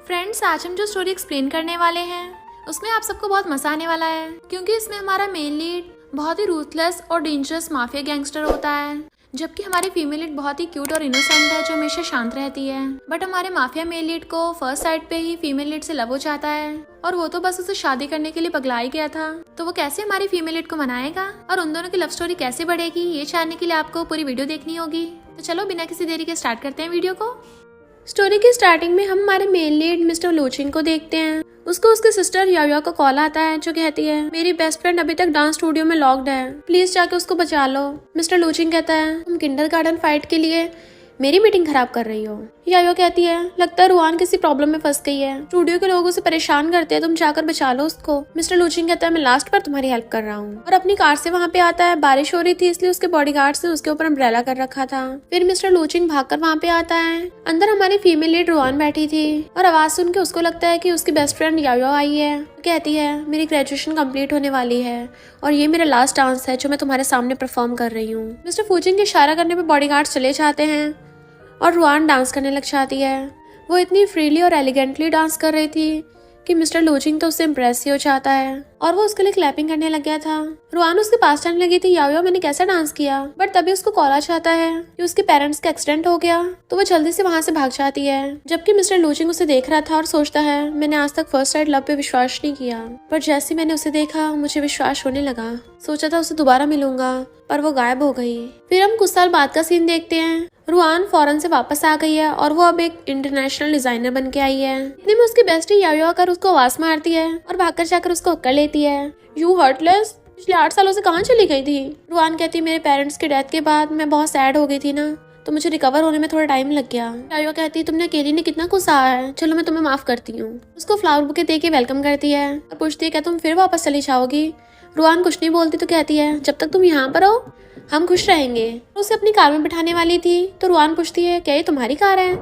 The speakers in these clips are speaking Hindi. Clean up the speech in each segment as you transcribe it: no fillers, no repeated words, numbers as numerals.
फ्रेंड्स, आज हम जो स्टोरी एक्सप्लेन करने वाले हैं उसमें आप सबको बहुत मजा आने वाला है, क्योंकि इसमें हमारा मेन लीड बहुत ही रूथलेस और डेंजरस माफिया गैंगस्टर होता है, जबकि हमारी फीमेल लीड बहुत ही क्यूट और इनोसेंट है जो हमेशा शांत रहती है। बट हमारे माफिया मेल लीड को फर्स्ट साइड पे ही फीमेल लीड से लव हो जाता है और वो तो बस उसे शादी करने के लिए पगला ही गया था। तो वो कैसे हमारी फीमेल लीड को मनाएगा और उन दोनों की लव स्टोरी कैसे बढ़ेगी, ये जानने के लिए आपको पूरी वीडियो देखनी होगी। तो चलो बिना किसी देरी के स्टार्ट करते हैं वीडियो को। स्टोरी की स्टार्टिंग में हम हमारे मेन लीड मिस्टर लोचिन को देखते हैं। उसको उसके सिस्टर याया का कॉल आता है जो कहती है मेरी बेस्ट फ्रेंड अभी तक डांस स्टूडियो में लॉक्ड है, प्लीज जाके उसको बचा लो। मिस्टर लोचिन कहता है तुम किंडरगार्टन फाइट के लिए मेरी मीटिंग खराब कर रही हो। यायो कहती है लगता है रुआन किसी प्रॉब्लम में फंस गई है, स्टूडियो के लोग उसे परेशान करते हैं, तुम जाकर बचा लो उसको। मिस्टर लूचिन कहता है मैं लास्ट पर तुम्हारी हेल्प कर रहा हूँ और अपनी कार से वहाँ पे आता है। बारिश हो रही थी इसलिए उसके बॉडीगार्ड्स ने उसके ऊपर अम्ब्रेला कर रखा था। फिर मिस्टर लूचिन भागकर वहाँ पे आता है। अंदर हमारी फीमेल लीड रुआन बैठी थी और आवाज सुन के उसको लगता है कि उसकी बेस्ट फ्रेंड यायो आई है। कहती है मेरी ग्रेजुएशन कंप्लीट होने वाली है और ये मेरा लास्ट डांस है जो मैं तुम्हारे सामने परफॉर्म कर रही हूँ। मिस्टर फूजिन के इशारा करने पर बॉडीगार्ड्स चले जाते हैं और रुआन डांस करने लग जाती है। वो इतनी फ्रीली और एलिगेंटली डांस कर रही थी कि मिस्टर लोचिंग तो उससे इम्प्रेस ही हो जाता है और वो उसके लिए क्लैपिंग करने लग गया था। रुआन उसके पास जाने लगी थी यायो मैंने कैसा डांस किया, बट तभी उसको कॉल आ जाता है कि उसके पेरेंट्स का एक्सीडेंट हो गया, तो वो जल्दी से वहाँ से भाग जाती है। जबकि मिस्टर लोचिंग उसे देख रहा था और सोचता है मैंने आज तक फर्स्ट साइड लव पे विश्वास नहीं किया, पर जैसे मैंने उसे देखा मुझे विश्वास होने लगा। सोचा था उसे दोबारा मिलूंगा पर वो गायब हो गई। फिर हम कुछ साल बाद का सीन देखते हैं। रुआन फॉरेन से वापस आ गई है और वो अब एक इंटरनेशनल डिजाइनर बन के आई है। इतने में उसकी बेस्टी यायो आकर उसको आवाज मारती है और भागकर जाकर उसको हक्कर लेती है। यू हर्टलेस, पिछले 8 सालों से कहाँ चली गई थी? रुआन कहती मेरे पेरेंट्स की डेथ के बाद मैं बहुत सैड हो गई थी ना, तो मुझे रिकवर होने में थोड़ा टाइम लग गया। यायो कहती तुमने अकेली ने कितना कुछ सहा है, चलो मैं तुम्हें माफ करती हूँ। उसको फ्लावर बुके दे के वेलकम करती है और पूछती है क्या तुम फिर वापस चली जाओगी? रुआन कुछ नहीं बोलती तो कहती है जब तक तुम यहाँ पर हो हम खुश रहेंगे। उसे अपनी कार में बिठाने वाली थी तो रुआन पूछती है क्या ये तुम्हारी कार है?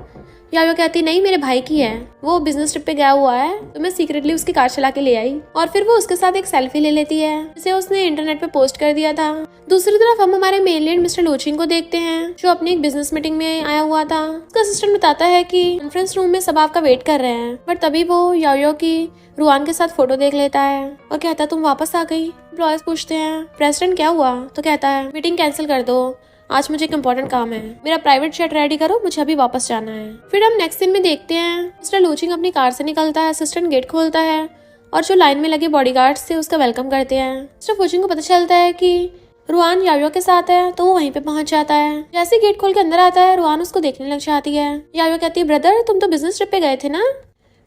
यायो कहती नहीं मेरे भाई की है, वो बिजनेस ट्रिप पे गया हुआ है तो मैं सीक्रेटली उसकी कार चला के ले आई। और फिर वो उसके साथ एक सेल्फी ले लेती है जिसे उसने इंटरनेट पे पोस्ट कर दिया था। दूसरी तरफ हम हमारे मेन लीड मिस्टर लोचिन को देखते हैं जो अपनी एक बिजनेस मीटिंग में आया हुआ था। उसका असिस्टेंट बताता है कि कॉन्फ्रेंस रूम में सब आपका वेट कर रहे हैं, बट तभी वो यायो की रुआन के साथ फोटो देख लेता है और कहता है तुम वापस आ गई। एम्प्लॉयज पूछते हैं प्रेसिडेंट क्या हुआ, तो कहता है मीटिंग कैंसिल कर दो, आज मुझे एक इम्पोर्टेंट काम है, मेरा प्राइवेट जेट रेडी करो, मुझे अभी वापस जाना है। फिर हम नेक्स्ट सीन में देखते हैं मिस्टर लोचिंग अपनी कार से निकलता है, असिस्टेंट गेट खोलता है और जो लाइन में लगे बॉडीगार्ड्स थे उसका वेलकम करते हैं। मिस्टर लोचिंग को पता चलता है कि रुआन यायो के साथ है तो वो वहीं पे पहुंच जाता है। जैसे गेट खोल के अंदर आता है रुआन उसको देखने लग जाती है। यायो कहती है ब्रदर तुम तो बिजनेस ट्रिप पे गए थे ना?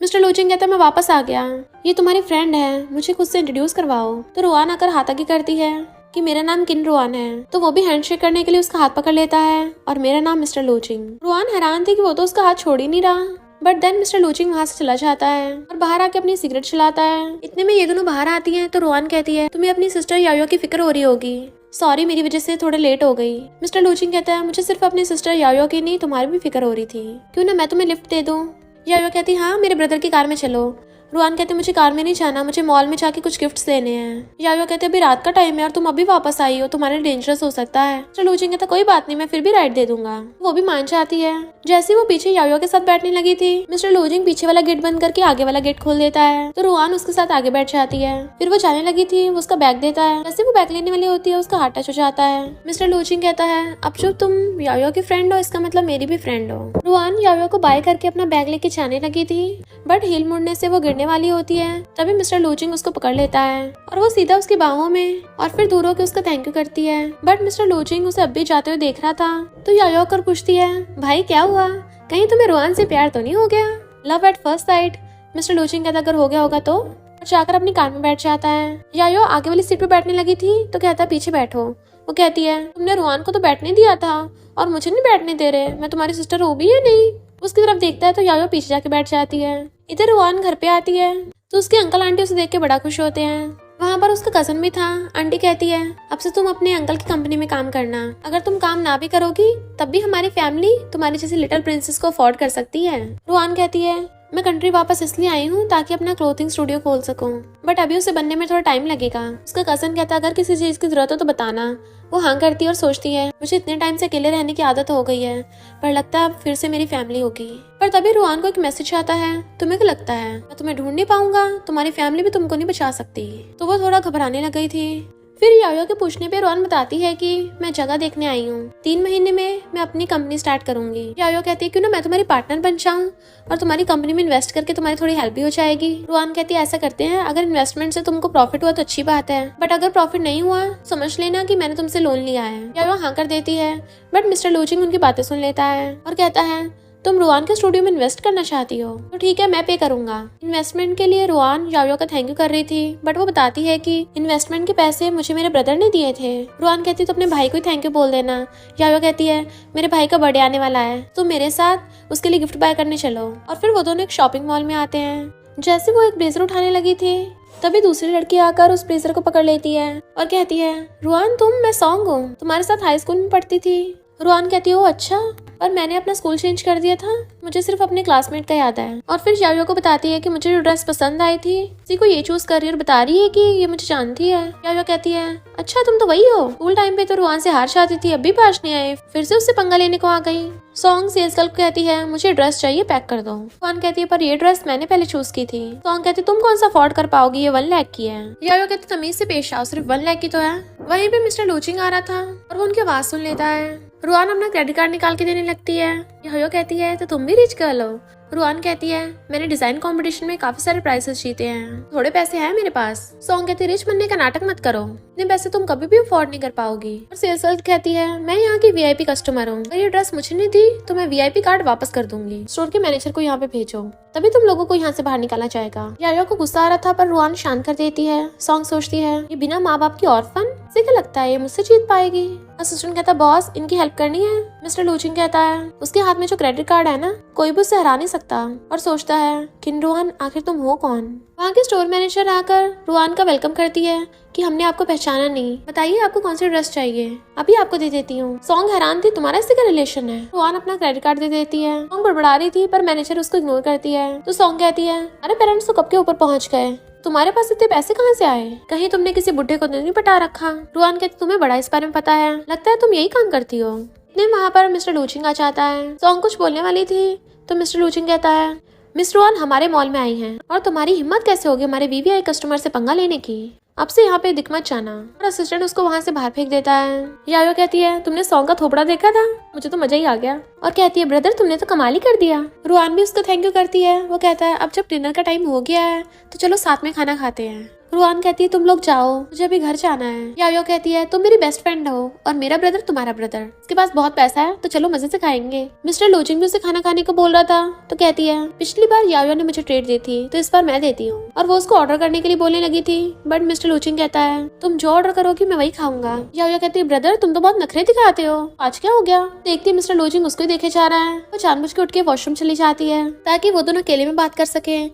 मिस्टर लोचिंग कहता है मैं वापस आ गया, ये तुम्हारी फ्रेंड है, मुझे खुद से इंट्रोड्यूस करवाओ। तो रुआन आकर हाथ आगे करती है कि मेरा नाम किन रुआन है, तो वो भी हैंडशेक करने के लिए उसका हाथ पकड़ लेता है और मेरा नाम मिस्टर लोचिंग। रुआन हैरान थी कि वो तो उसका हाथ छोड़ ही नहीं रहा, बट देन मिस्टर लोचिंग वहाँ से चला जाता है और बाहर आके अपनी सिगरेट चलाता है। इतने में ये दोनों बाहर आती हैं तो रुआन कहती है तुम्हें अपनी सिस्टर यायो की फिक्र हो रही होगी, सॉरी मेरी वजह से थोड़ा लेट हो गई। मिस्टर लोचिंग कहता है मुझे सिर्फ अपनी सिस्टर यायो की नहीं तुम्हारी भी फिक्र हो रही थी, क्यों ना मैं तुम्हें लिफ्ट दे दूं? यायो कहती हाँ मेरे ब्रदर की कार में चलो। रुआन कहते मुझे कार में नहीं जाना, मुझे मॉल में जाके कुछ गिफ्ट्स लेने हैं। यायो कहते अभी रात का टाइम है और तुम अभी वापस आई हो, तुम्हारे लिए डेंजरस हो सकता है। मिस्टर लोचिंग कहता कोई बात नहीं मैं फिर भी राइड दे दूंगा। वो भी मान जाती है। जैसे वो पीछे यायो के साथ बैठने लगी थी मिस्टर लोचिंग पीछे वाला गेट बंद करके आगे वाला गेट खोल देता है तो रुआन उसके साथ आगे बैठ जाती है। फिर वो जाने लगी थी, वो उसका बैग देता है। जैसे वो बैग लेने वाली होती है उसका हाथ टच हो जाता है। मिस्टर लोचिंग कहता है अब जो तुम यायो की फ्रेंड हो इसका मतलब मेरी भी फ्रेंड हो। रुआन यायो को बाय करके अपना बैग लेके जाने लगी थी, बट हिल मुड़ने से वो गिरने वाली होती है। तभी मिस्टर लोचिंग उसको पकड़ लेता है और वो सीधा उसकी बाहों में और फिर दूर होकर उसका थैंक यू करती है। बट मिस्टर लोचिंग उसे अब भी जाते हुए देख रहा था तो यायो कर पूछती है भाई क्या हुआ, कहीं तुम्हें रुआन से प्यार तो नहीं हो गया? Love at first sight? Mister लोचिंग कहता अगर हो गया होगा तो, और जाकर अपनी कार में बैठ जाता है। यायो आगे वाली सीट पे बैठने लगी थी तो कहता पीछे बैठो। वो कहती है तुमने रुआन को तो बैठने दिया था और मुझे नहीं बैठने दे रहे, मैं तुम्हारी सिस्टर हो भी या नहीं? उसकी तरफ देखता है तो यायो पीछे जाके बैठ जाती है। इधर रुआन घर पे आती है तो उसके अंकल आंटी उसे देख के बड़ा खुश होते हैं। वहाँ पर उसका कजन भी था। आंटी कहती है अब से तुम अपने अंकल की कंपनी में काम करना, अगर तुम काम ना भी करोगी तब भी हमारी फैमिली तुम्हारी जैसी लिटिल प्रिंसेस को अफोर्ड कर सकती है। रुआन कहती है मैं कंट्री वापस इसलिए आई हूँ ताकि अपना क्लोथिंग स्टूडियो खोल सकूँ, बट अभी उसे बनने में थोड़ा टाइम लगेगा। उसका कजन कहता है अगर किसी चीज की जरूरत हो तो बताना। वो हाँ करती है और सोचती है मुझे इतने टाइम से अकेले रहने की आदत हो गई है, पर लगता है अब फिर से मेरी फैमिली होगी। पर तभी रुआन को एक मैसेज आता है, तुम्हें क्या लगता है मैं तुम्हें ढूंढ नहीं पाऊंगा? तुम्हारी फैमिली भी तुमको नहीं बचा सकती। तो वो थोड़ा घबराने लग गई थी। फिर यायो के पूछने पे रुआन बताती है कि मैं जगह देखने आई हूँ, 3 महीने में मैं अपनी कंपनी स्टार्ट करूंगी। यायो कहती है क्यों ना मैं तुम्हारी पार्टनर बन जाऊं और तुम्हारी कंपनी में इन्वेस्ट करके तुम्हारी थोड़ी हेल्प भी हो जाएगी। रुआन कहती है ऐसा करते हैं, अगर इन्वेस्टमेंट से तुमको प्रॉफिट हुआ तो अच्छी बात है, बट अगर प्रॉफिट नहीं हुआ समझ लेना कि मैंने तुमसे लोन लिया है। यायो हाँ कर देती है, बट मिस्टर लूचिंग उनकी बातें सुन लेता है और कहता है तुम रुआन के स्टूडियो में इन्वेस्ट करना चाहती हो तो ठीक है, मैं पे करूंगा। इन्वेस्टमेंट के लिए रुआन यायो का थैंक यू कर रही थी, बट वो बताती है कि इन्वेस्टमेंट के पैसे मुझे मेरे ब्रदर ने दिए थे। रुआन कहती है तो अपने भाई को ही थैंक यू बोल देना। यायो कहती है मेरे भाई का बर्थडे आने वाला है, तो मेरे साथ उसके लिए गिफ्ट बाय करने चलो। और फिर वो दोनों एक शॉपिंग मॉल में आते हैं। जैसे वो एक ब्लेजर उठाने लगी थी तभी दूसरी लड़की आकर उस ब्लेजर को पकड़ लेती है और कहती है रुआन मैं सॉन्ग हूँ, तुम्हारे साथ हाई स्कूल में पढ़ती थी। रुआन कहती है ओ अच्छा, पर मैंने अपना स्कूल चेंज कर दिया था, मुझे सिर्फ अपने क्लासमेट का याद है। और फिर यायो को बताती है कि मुझे जो ड्रेस पसंद आई थी उसी को ये चूज कर रही है और बता रही है कि ये मुझे जानती है। यायो कहती है अच्छा तुम तो वही हो, स्कूल टाइम पे तो रुआन से हार जाती थी, अभी पास नहीं आए, फिर से उससे पंगा लेने को आ गई। सॉन्ग सेल्स गर्ल कहती है मुझे ड्रेस चाहिए, पैक कर दो। रुआन कहती है पर ये ड्रेस मैंने पहले चूज की थी। सॉन्ग कहती है तुम कौन सा अफोर्ड कर पाओगी, ये 1 लाख की है। यायो कहती तमीज से पेश आओ, सिर्फ 1 लाख की तो है। वहीं पे मिस्टर लूचिंग आ रहा था और वो उनकी आवाज सुन लेता है। रुआन अपना क्रेडिट कार्ड निकाल के देने लगती है। यायो कहती है तो तुम भी रिच गर्ल हो। रुआन कहती है मैंने डिजाइन कंपटीशन में काफी सारे प्राइजेस जीते हैं, थोड़े पैसे हैं मेरे पास। सॉन्ग कहती है रिच बनने का नाटक मत करो, इतने पैसे तुम कभी भी अफोर्ड नहीं कर पाओगी। और सेल्स गर्ल कहती है मैं यहाँ की वीआईपी कस्टमर हूँ, अगर ये ड्रेस मुझे नहीं दी तो मैं वीआईपी कार्ड वापस कर दूंगी, स्टोर के मैनेजर को यहाँ पे भेजो, तभी तुम लोगों को यहाँ से बाहर निकाला जाएगा। यायो को गुस्सा आ रहा था पर रुआन शांत कर देती है। सॉन्ग सोचती है ये बिना माँ बाप की ऑर्फन, इसे क्या लगता है ये मुझसे जीत पाएगी। असिस्टेंट कहता है बॉस इनकी हेल्प करनी है। मिस्टर लूचिंग कहता है उसके हाथ में जो क्रेडिट कार्ड है ना, कोई भी उससे हरा नहीं सकता। और सोचता है कि रुआन आखिर तुम हो कौन। वहाँ के स्टोर मैनेजर आकर रुआन का वेलकम करती है कि हमने आपको पहचाना नहीं, बताइए आपको कौन सी ड्रेस चाहिए, अभी आपको दे देती हूँ। सॉन्ग हैरान थी तुम्हारा इससे क्या रिलेशन है। रुआन अपना क्रेडिट कार्ड दे देती है। सॉन्ग बड़बड़ा रही थी पर मैनेजर उसको इग्नोर करती है। तो सॉन्ग कहती है अरे पेरेंट्स तो कब के ऊपर पहुँच गए, तुम्हारे पास इतने पैसे कहाँ से आए, कहीं तुमने किसी बुढ़े को नहीं पटा रखा। रुआन कहती तुम्हें बड़ा इस बारे में पता है, लगता है तुम यही काम करती हो। इतने वहाँ पर मिस्टर लूचिंग आ जाता है। सॉन्ग कुछ बोलने वाली थी तो मिस्टर लूचिंग कहता है मिस रुआन हमारे मॉल में आई हैं और तुम्हारी हिम्मत कैसे होगी हमारे वीवीआई कस्टमर से पंगा लेने की, अब से यहाँ पे दिख मत जाना। और असिस्टेंट उसको वहाँ से बाहर फेंक देता है। यायो कहती है तुमने सॉन्ग का थोपड़ा देखा था, मुझे तो मजा ही आ गया। और कहती है ब्रदर तुमने तो कमाल ही कर दिया। रुआन भी उसको थैंक यू करती है। वो कहता है अब जब डिनर का टाइम हो गया है तो चलो साथ में खाना खाते हैं। रुआन कहती है तुम लोग जाओ, मुझे अभी घर जाना है। यायो कहती है तुम मेरी बेस्ट फ्रेंड हो और मेरा ब्रदर तुम्हारा ब्रदर, इसके पास बहुत पैसा है तो चलो मजे से खाएंगे। मिस्टर लूचिंग भी उसे खाना खाने को बोल रहा था तो कहती है पिछली बार यायो ने मुझे ट्रीट दी थी तो इस बार मैं देती हूँ। और वो उसको ऑर्डर करने के लिए बोलने लगी थी, बट मिस्टर लूचिंग कहता है तुम जो ऑर्डर करोगी मैं वही खाऊंगा। यायो कहती है ब्रदर तुम तो बहुत नखरे दिखाते हो, आज क्या हो गया। देखती है मिस्टर लूचिंग उसको ही देखे जा रहा है। वो जानबूझ के उठ के वॉशरूम चली जाती है ताकि वो दोनों अकेले में बात कर सके।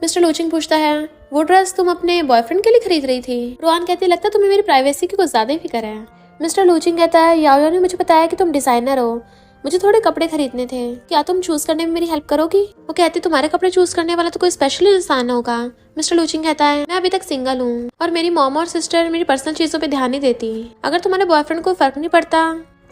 मिस्टर लूचिंग पूछता है वो ड्रेस तुम अपने बॉयफ्रेंड के लिए खरीद रही थी। रुआन कहती लगता तुम्हें मेरी प्राइवेसी की कुछ ज्यादा ही फिक्र है। मिस्टर लूचिंग कहता है यायो ने मुझे बताया कि तुम डिजाइनर हो, मुझे थोड़े कपड़े खरीदने थे, क्या तुम चूज करने में मेरी हेल्प करोगी। वो कहती तुम्हारे कपड़े चूज करने वाला तो कोई स्पेशल इंसान होगा। मिस्टर लूचिंग कहता है मैं अभी तक सिंगल हूँ और मेरी मॉम और सिस्टर मेरी पर्सनल चीजों पे ध्यान नहीं देती, अगर तुम्हारे बॉयफ्रेंड को फर्क नहीं पड़ता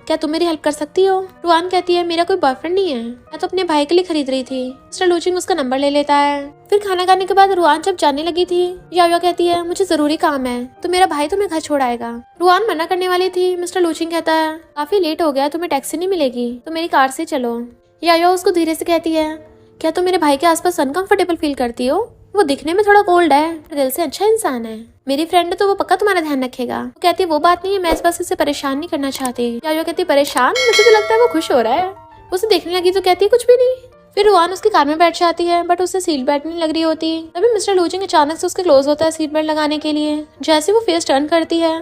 क्या तुम मेरी हेल्प कर सकती हो। रुआन कहती है मेरा कोई बॉयफ्रेंड नहीं है, मैं तो अपने भाई के लिए खरीद रही थी। मिस्टर लूचिंग उसका नंबर ले लेता है। फिर खाना खाने के बाद रुआन जब जाने लगी थी यायो कहती है मुझे जरूरी काम है तो मेरा भाई तुम्हें घर छोड़ आएगा। रुआन मना करने वाली थी। मिस्टर लूचिंग कहता है काफी लेट हो गया, तुम्हें टैक्सी नहीं मिलेगी तो मेरी कार से चलो। यायो उसको धीरे से कहती है क्या तुम मेरे भाई के आसपास अनकंफर्टेबल फील करती हो, वो दिखने में थोड़ा कोल्ड है पर दिल से अच्छा इंसान है, मेरी फ्रेंड है तो वो पक्का तुम्हारा ध्यान रखेगा। वो कहती है वो बात नहीं है, मैं इस बात से इसे परेशान नहीं करना चाहती। यायो कहती परेशान, मुझे तो लगता है वो खुश हो रहा है। उसे देखने लगी तो कहती है कुछ भी नहीं। फिर रुआन उसकी कार में बैठ जाती है बट उसे सीट बेल्ट नहीं लग रही होती। तभी मिस्टर लूचिंग अचानक से उसके क्लोज होता है सीट बेल्ट लगाने के लिए। जैसे वो फेस टर्न करती है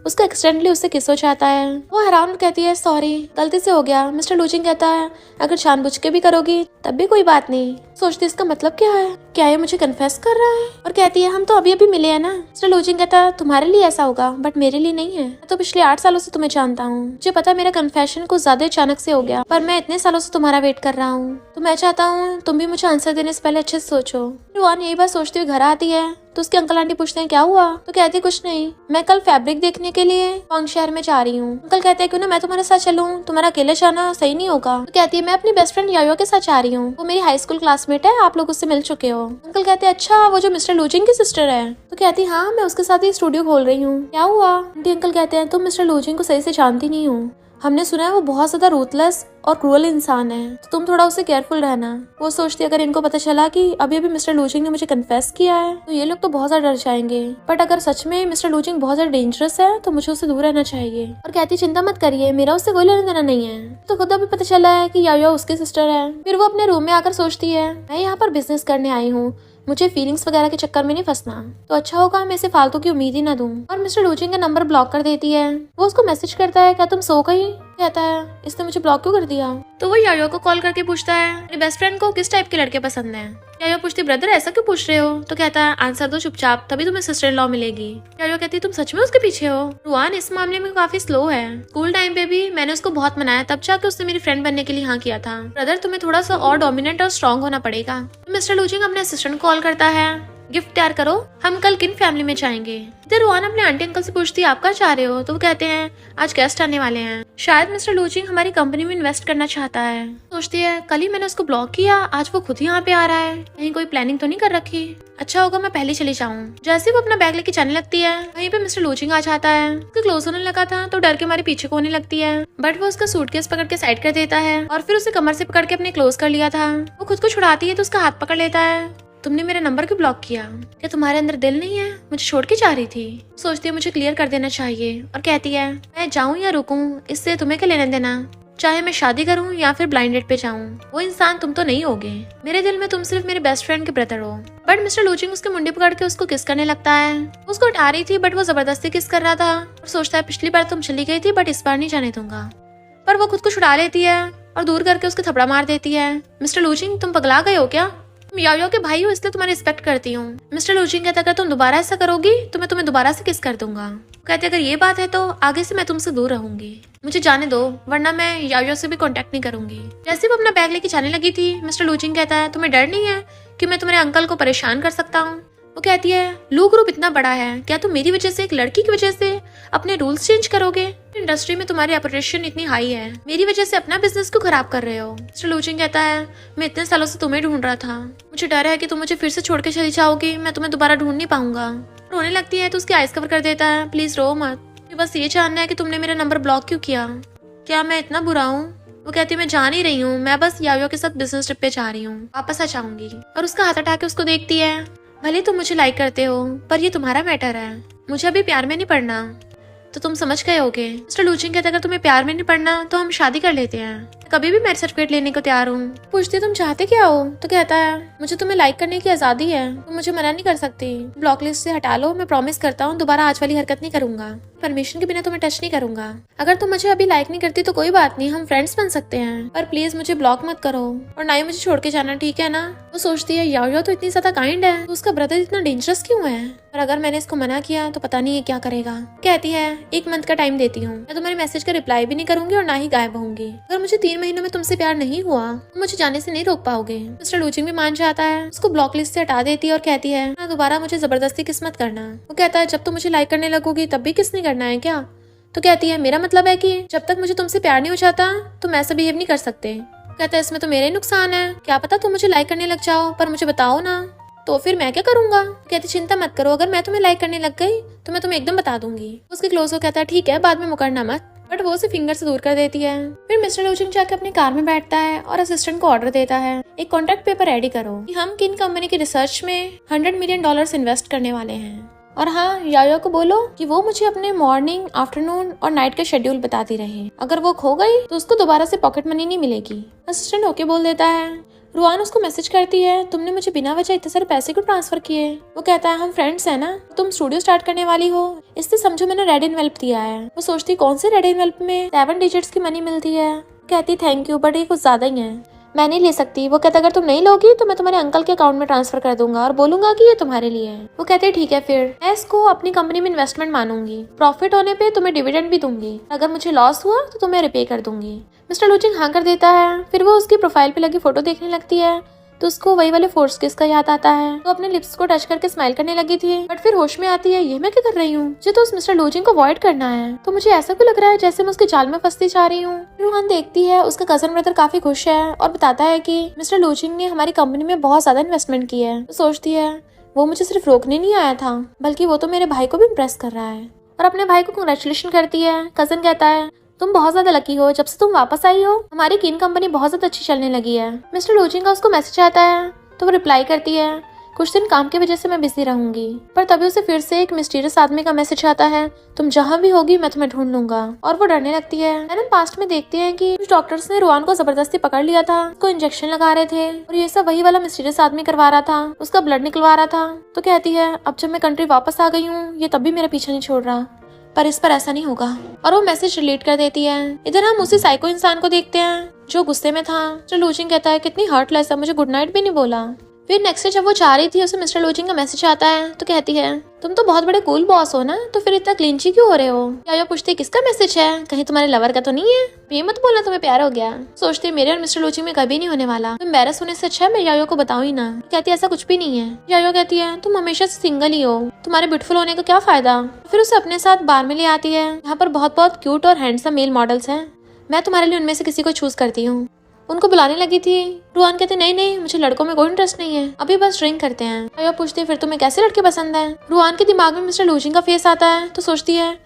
उसका एक्सीडेंटली उससे किस हो जाता है। वो हैरान कहती है सॉरी गलती से हो गया। मिस्टर लूचिंग कहता है अगर जानबूझ के भी करोगी तब भी कोई बात नहीं। सोचती इसका मतलब क्या है, क्या ये मुझे कन्फेस कर रहा है। और कहती है हम तो अभी अभी मिले हैं ना। मिस्टर लूचिंग कहता है तुम्हारे लिए ऐसा होगा बट मेरे लिए नहीं है। मैं तो पिछले 8 सालों से तुम्हें जानता हूँ। मुझे पता मेरा कन्फेशन कुछ ज्यादा अचानक से हो गया पर मैं इतने सालों से तुम्हारा वेट कर रहा हूँ तो मैं चाहता हूँ तुम भी मुझे आंसर देने से पहले अच्छे से सोचो। रुआन यही बात सोचती हुई घर आती है तो उसके अंकल आंटी पूछते हैं क्या हुआ तो कहती कुछ नहीं, मैं कल फैब्रिक देखने के लिए वांग शहर में जा रही हूँ। अंकल कहते हैं क्यों ना मैं तुम्हारे साथ चलूँ, तुम्हारा अकेले जाना सही नहीं होगा। तो कहती है मैं अपनी बेस्ट फ्रेंड यायो के साथ जा रही हूँ, वो मेरी हाई स्कूल क्लासमेट है, आप लोग उससे मिल चुके हो। अंकल कहते हैं अच्छा वो जो मिस्टर लूचिंग की सिस्टर है। तो कहती है हाँ मैं उसके साथ ही स्टूडियो खोल रही हूँ। क्या हुआ। आंटी अंकल कहते हैं तुम मिस्टर लूचिंग को सही से जानती नहीं हो, हमने सुना है वो बहुत ज्यादा रूथलेस और क्रूअल इंसान है तो तुम थोड़ा उससे केयरफुल रहना। वो सोचती है अगर इनको पता चला कि अभी अभी मिस्टर लूचिंग ने मुझे कन्फेस किया है तो ये लोग तो बहुत ज्यादा डर जाएंगे। बट अगर सच में मिस्टर लूचिंग बहुत ज्यादा डेंजरस है तो मुझे उससे दूर रहना चाहिए। और कहती चिंता मत करिए मेरा उससे कोई लेना देना नहीं है। तो खुद अभी पता चला है कि यायो उसकी सिस्टर है। फिर वो अपने रूम में आकर सोचती है मैं यहाँ पर बिजनेस करने आई हूँ, मुझे फीलिंग्स वगैरह के चक्कर में नहीं फंसना, तो अच्छा होगा मैं इसे फालतू की उम्मीद ही ना दूं। और मिस्टर लूचिंग का नंबर ब्लॉक कर देती है। वो उसको मैसेज करता है क्या तुम सो गई। कहता है इसने मुझे ब्लॉक क्यों कर दिया। तो वो यायो को कॉल करके पूछता है मेरे बेस्ट फ्रेंड को किस टाइप के लड़के पसंद है। यायो पूछती ब्रदर ऐसा क्यों पूछ रहे हो। तो कहता है आंसर दो चुपचाप तभी तुम्हें सिस्टर इन लॉ मिलेगी। यायो कहती तुम सच में उसके पीछे हो। रुआन इस मामले में काफी स्लो है, स्कूल टाइम पे भी मैंने उसको बहुत मनाया तब जाके उसने मेरी फ्रेंड बनने के लिए हाँ किया था। ब्रदर तुम्हें थोड़ा सा और डोमिनेंट और स्ट्रॉन्ग होना पड़ेगा। मिस्टर लूचिंग अपने असिस्टेंट कॉल करता है गिफ्ट तैयार करो, हम कल किन फैमिली में जाएंगे। इधर रुआन अपने आंटी अंकल से पूछती है आप कहाँ जा रहे हो। तो वो कहते हैं आज गेस्ट आने वाले हैं, शायद मिस्टर लूचिंग हमारी कंपनी में इन्वेस्ट करना चाहता है। सोचती है कल ही मैंने उसको ब्लॉक किया, आज वो खुद ही यहाँ पे आ रहा है, कहीं कोई प्लानिंग तो नहीं कर रखी। अच्छा होगा मैं पहले चली जाऊँ। जैसे वो अपना बैग लेके जाने लगती है वहीं पे मिस्टर लूचिंग आ जाता है। उसके क्लोज होने लगा था तो डर के मारे पीछे को होने लगती है बट वो उसका सूटकेस पकड़ के साइड कर देता है और फिर उसे कमर से पकड़ के अपने क्लोज कर लिया था। वो खुद को छुड़ाती है तो उसका हाथ पकड़ लेता है तुमने मेरा नंबर क्यों ब्लॉक किया, क्या तुम्हारे अंदर दिल नहीं है, मुझे छोड़ के जा रही थी। सोचती है मुझे क्लियर कर देना चाहिए और कहती है मैं जाऊं या रुकूं इससे तुम्हें क्या लेना देना, चाहे मैं शादी करूं या फिर ब्लाइंड डेट पे जाऊं, वो इंसान तुम तो नहीं होगे, मेरे दिल में तुम सिर्फ मेरे बेस्ट फ्रेंड के ब्रदर हो। बट मिस्टर लूचिंग उसके मुंडी पकड़ के उसको किस करने लगता है। उसको हटा रही थी बट वो जबरदस्ती किस कर रहा था और सोचता है पिछली बार तुम चली गई थी बट इस बार नहीं जाने दूंगा। पर वो खुद को छुड़ा लेती है और दूर करके उसके थपड़ा मार देती है। मिस्टर लूचिंग तुम पगला गए हो क्या, तुम यायो के भाई हो इसलिए तुम्हारी रिस्पेक्ट करती हूँ। मिस्टर लूचिंग कहता अगर तुम दोबारा ऐसा करोगी तो मैं तुम्हें दोबारा से किस कर दूंगा। कहते अगर ये बात है तो आगे से मैं तुमसे दूर रहूंगी, मुझे जाने दो वरना मैं यायो से भी कांटेक्ट नहीं करूंगी। जैसे वो अपना बैग लेके जाने लगी थी मिस्टर लूचिंग कहता है तुम्हें डर नहीं है कि मैं तुम्हारे अंकल को परेशान कर सकता हूँ। वो कहती है लू ग्रुप इतना बड़ा है, क्या तुम मेरी वजह से एक लड़की की वजह से अपने रूल्स चेंज करोगे। इंडस्ट्री में तुम्हारी ऑपरेशन इतनी हाई है, मेरी वजह से अपना बिजनेस क्यों खराब कर रहे हो। मिस्टर लूचिंग कहता है मैं इतने सालों से तुम्हें ढूंढ रहा था, मुझे डर है कि तुम मुझे फिर से छोड़ के चली जाओगी, मैं तुम्हें दोबारा ढूंढ नहीं पाऊंगा। रोने लगती है तो उसकी आइस कवर कर देता है प्लीज रो मत, बस ये जानना है कि तुमने मेरा नंबर ब्लॉक क्यों किया, क्या मैं इतना बुरा हूँ। वो कहती है मैं जा नहीं रही हूँ, मैं बस यायो के साथ बिजनेस ट्रिप पे जा रही हूँ, वापस आ जाऊंगी। और उसका हाथ हटा के उसको देखती है भले तुम मुझे लाइक करते हो पर ये तुम्हारा मैटर है, मुझे अभी प्यार में नहीं पड़ना, तो तुम समझ गए होगे। मिस्टर लूचिंग कहता अगर तुम्हें प्यार में नहीं पड़ना तो हम शादी कर लेते हैं, कभी भी मैरिज सर्टिफिकेट लेने को तैयार हूँ। पूछती तुम चाहते क्या हो। तो कहता है मुझे तुम्हें लाइक करने की आजादी है, तुम मुझे मना नहीं कर सकती, ब्लॉक लिस्ट से हटा लो, मैं प्रॉमिस करता हूँ दोबारा आज वाली हरकत नहीं करूंगा, परमिशन के बिना तुम्हें टच नहीं करूंगा। अगर तुम मुझे अभी लाइक नहीं करती तो कोई बात नहीं, हम फ्रेंड्स बन सकते हैं, पर प्लीज मुझे ब्लॉक मत करो और ना ही मुझे छोड़ के जाना, ठीक है ना। वो सोचती है याओ तो इतनी ज्यादा काइंड है तो उसका ब्रदर इतना डेंजरस क्यों है, और अगर मैंने इसको मना किया तो पता नहीं ये क्या करेगा। कहती है 1 मंथ का टाइम देती हूँ, मैं तुम्हारे मैसेज का रिप्लाई भी नहीं करूंगी और ना ही गायब होंगी, अगर मुझे 3 महीनों में तुमसे प्यार नहीं हुआ तो मुझे जाने से नहीं रोक पाओगे। मिस्टर लूचिंग भी मान जाता है, उसको ब्लॉक लिस्ट से हटा देती है और कहती है हाँ दोबारा मुझे जबरदस्ती किस्मत करना। वो कहता है जब तुम मुझे लाइक करने लगोगी तब भी किस नहीं करना है क्या। तो कहती है मेरा मतलब है कि जब तक मुझे तुमसे प्यार नहीं हो जाता तो मैं ऐसा बिहेव नहीं कर सकते। कहता है इसमें तो मेरा ही नुकसान है, क्या पता तुम मुझे लाइक करने लग जाओ पर मुझे बताओ ना, तो फिर मैं क्या करूंगा। कहती चिंता मत करो, अगर मैं तुम्हें लाइक करने लग गई तो मैं तुम्हें एकदम बता दूंगी। उसके क्लोज हो कहता है ठीक है बाद में मुकरना मत, बट वो उसे फिंगर से दूर कर देती है। फिर मिस्टर लूचिंग जाकर अपनी कार में बैठता है और असिस्टेंट को ऑर्डर देता है एक कॉन्ट्रैक्ट पेपर रेडी करो कि हम किन कंपनी की रिसर्च में $100 मिलियन इन्वेस्ट करने वाले हैं, और हाँ यायो को बोलो कि वो मुझे अपने मॉर्निंग आफ्टरनून और नाइट का शेड्यूल बताती रहे, अगर वो खो गई तो उसको दोबारा से पॉकेट मनी नहीं मिलेगी। असिस्टेंट ओके बोल देता है। रुआन उसको मैसेज करती है, तुमने मुझे बिना वजह इतने सारे पैसे क्यों ट्रांसफर किए? वो कहता है, हम फ्रेंड्स हैं ना, तुम स्टूडियो स्टार्ट करने वाली हो, इसलिए समझो मैंने रेड एनवेल्प दिया है। वो सोचती कौन से रेड एनवेल्प में 7 डिजिट्स की मनी मिलती है। कहती थैंक यू, बट ये कुछ ज्यादा ही है, मैं नहीं ले सकती। वो कहता अगर तुम नहीं लोगी तो मैं तुम्हारे अंकल के अकाउंट में ट्रांसफर कर दूंगा और बोलूंगा कि ये तुम्हारे लिए है। वो कहते ठीक है, फिर मैं इसको अपनी कंपनी में इन्वेस्टमेंट मानूंगी, प्रॉफिट होने पे तुम्हें डिविडेंड भी दूंगी, अगर मुझे लॉस हुआ तो तुम्हें रिपे कर दूंगी। मिस्टर लूचिंग हाँ कर देता है। फिर वो उसकी प्रोफाइल पे लगी फोटो देखने लगती है तो उसको वही वाले फोर्स किस का याद आता है। तो अपने लिप्स को टच करके स्माइल करने लगी थी, बट फिर होश में आती है, ये मैं क्या कर रही हूँ? मुझे तो उस मिस्टर लूचिंग को अवॉइड करना है, तो मुझे ऐसा क्यों लग रहा है जैसे मैं उसके जाल में फंसती जा रही हूँ। रूहान देखती है उसका कजन ब्रदर काफी खुश है और बताता है कि मिस्टर लूचिंग ने हमारी कंपनी में बहुत ज्यादा इन्वेस्टमेंट की है। तो सोचती है वो मुझे सिर्फ रोकने नहीं आया था, बल्कि वो तो मेरे भाई को भी इम्प्रेस कर रहा है, और अपने भाई को कंग्रेचुलेशन करती है। कजन कहता है तुम बहुत ज्यादा लकी हो, जब से तुम वापस आई हो हमारी कीन कंपनी बहुत ज्यादा अच्छी चलने लगी है। मिस्टर लूचिंग का उसको मैसेज आता है तो वो रिप्लाई करती है, कुछ दिन काम की वजह से मैं बिजी रहूंगी। पर तभी उसे फिर से एक मिस्टीरियस आदमी का मैसेज आता है, तुम जहाँ भी होगी मैं तुम्हें ढूंढ लूंगा। और वो डरने लगती है। एलन पास्ट में देखते हैं कि कुछ डॉक्टर्स ने रुआन को जबरदस्ती पकड़ लिया था, उसको इंजेक्शन लगा रहे थे और ये सब वही वाला मिस्टीरियस आदमी करवा रहा था, उसका ब्लड निकलवा रहा था। तो कहती है अब जब मैं कंट्री वापस आ गई हूँ ये तब भी मेरा पीछा नहीं छोड़ रहा, पर इस पर ऐसा नहीं होगा। और वो मैसेज डिलीट कर देती है। इधर हम उसी साइको इंसान को देखते हैं जो गुस्से में था। मिस्टर लूचिंग कहता है कितनी हर्टलेस है, मुझे गुड नाइट भी नहीं बोला। फिर नेक्स्ट डे जब वो जा रही थी उसे मिस्टर लूचिंग का मैसेज आता है तो कहती है तुम तो बहुत बड़े कूल बॉस हो ना, तो फिर इतना क्लिंची क्यों हो रहे हो? यायो पूछती किसका मैसेज है, कहीं तुम्हारे लवर का तो नहीं है? ये मत बोलना तुम्हें प्यार हो गया। सोचते मेरे और मिस्टर लूचिंग में कभी नहीं होने वाला, तो एम्बैरस होने से अच्छा है मैं यायो को बताऊं ही ना। कहती है ऐसा कुछ भी नहीं है। यायो कहती है तुम हमेशा से सिंगल ही हो, तुम्हारे ब्यूटीफुल होने का क्या फायदा। फिर उसे अपने साथ बार में ले आती है, यहाँ पर बहुत बहुत क्यूट और हैंडसम मेल मॉडल्स हैं, मैं तुम्हारे लिए उनमें से किसी को चूज करती हूँ। उनको बुलाने लगी थी। रुआन कहते नहीं नहीं मुझे लड़कों में कोई इंटरेस्ट नहीं है, अभी बस ड्रिंक करते हैं। आया पूछती है फिर तुम्हें कैसे लड़के पसंद है? रुआन के दिमाग में मिस्टर लूचिंग का फेस आता है तो सोचती है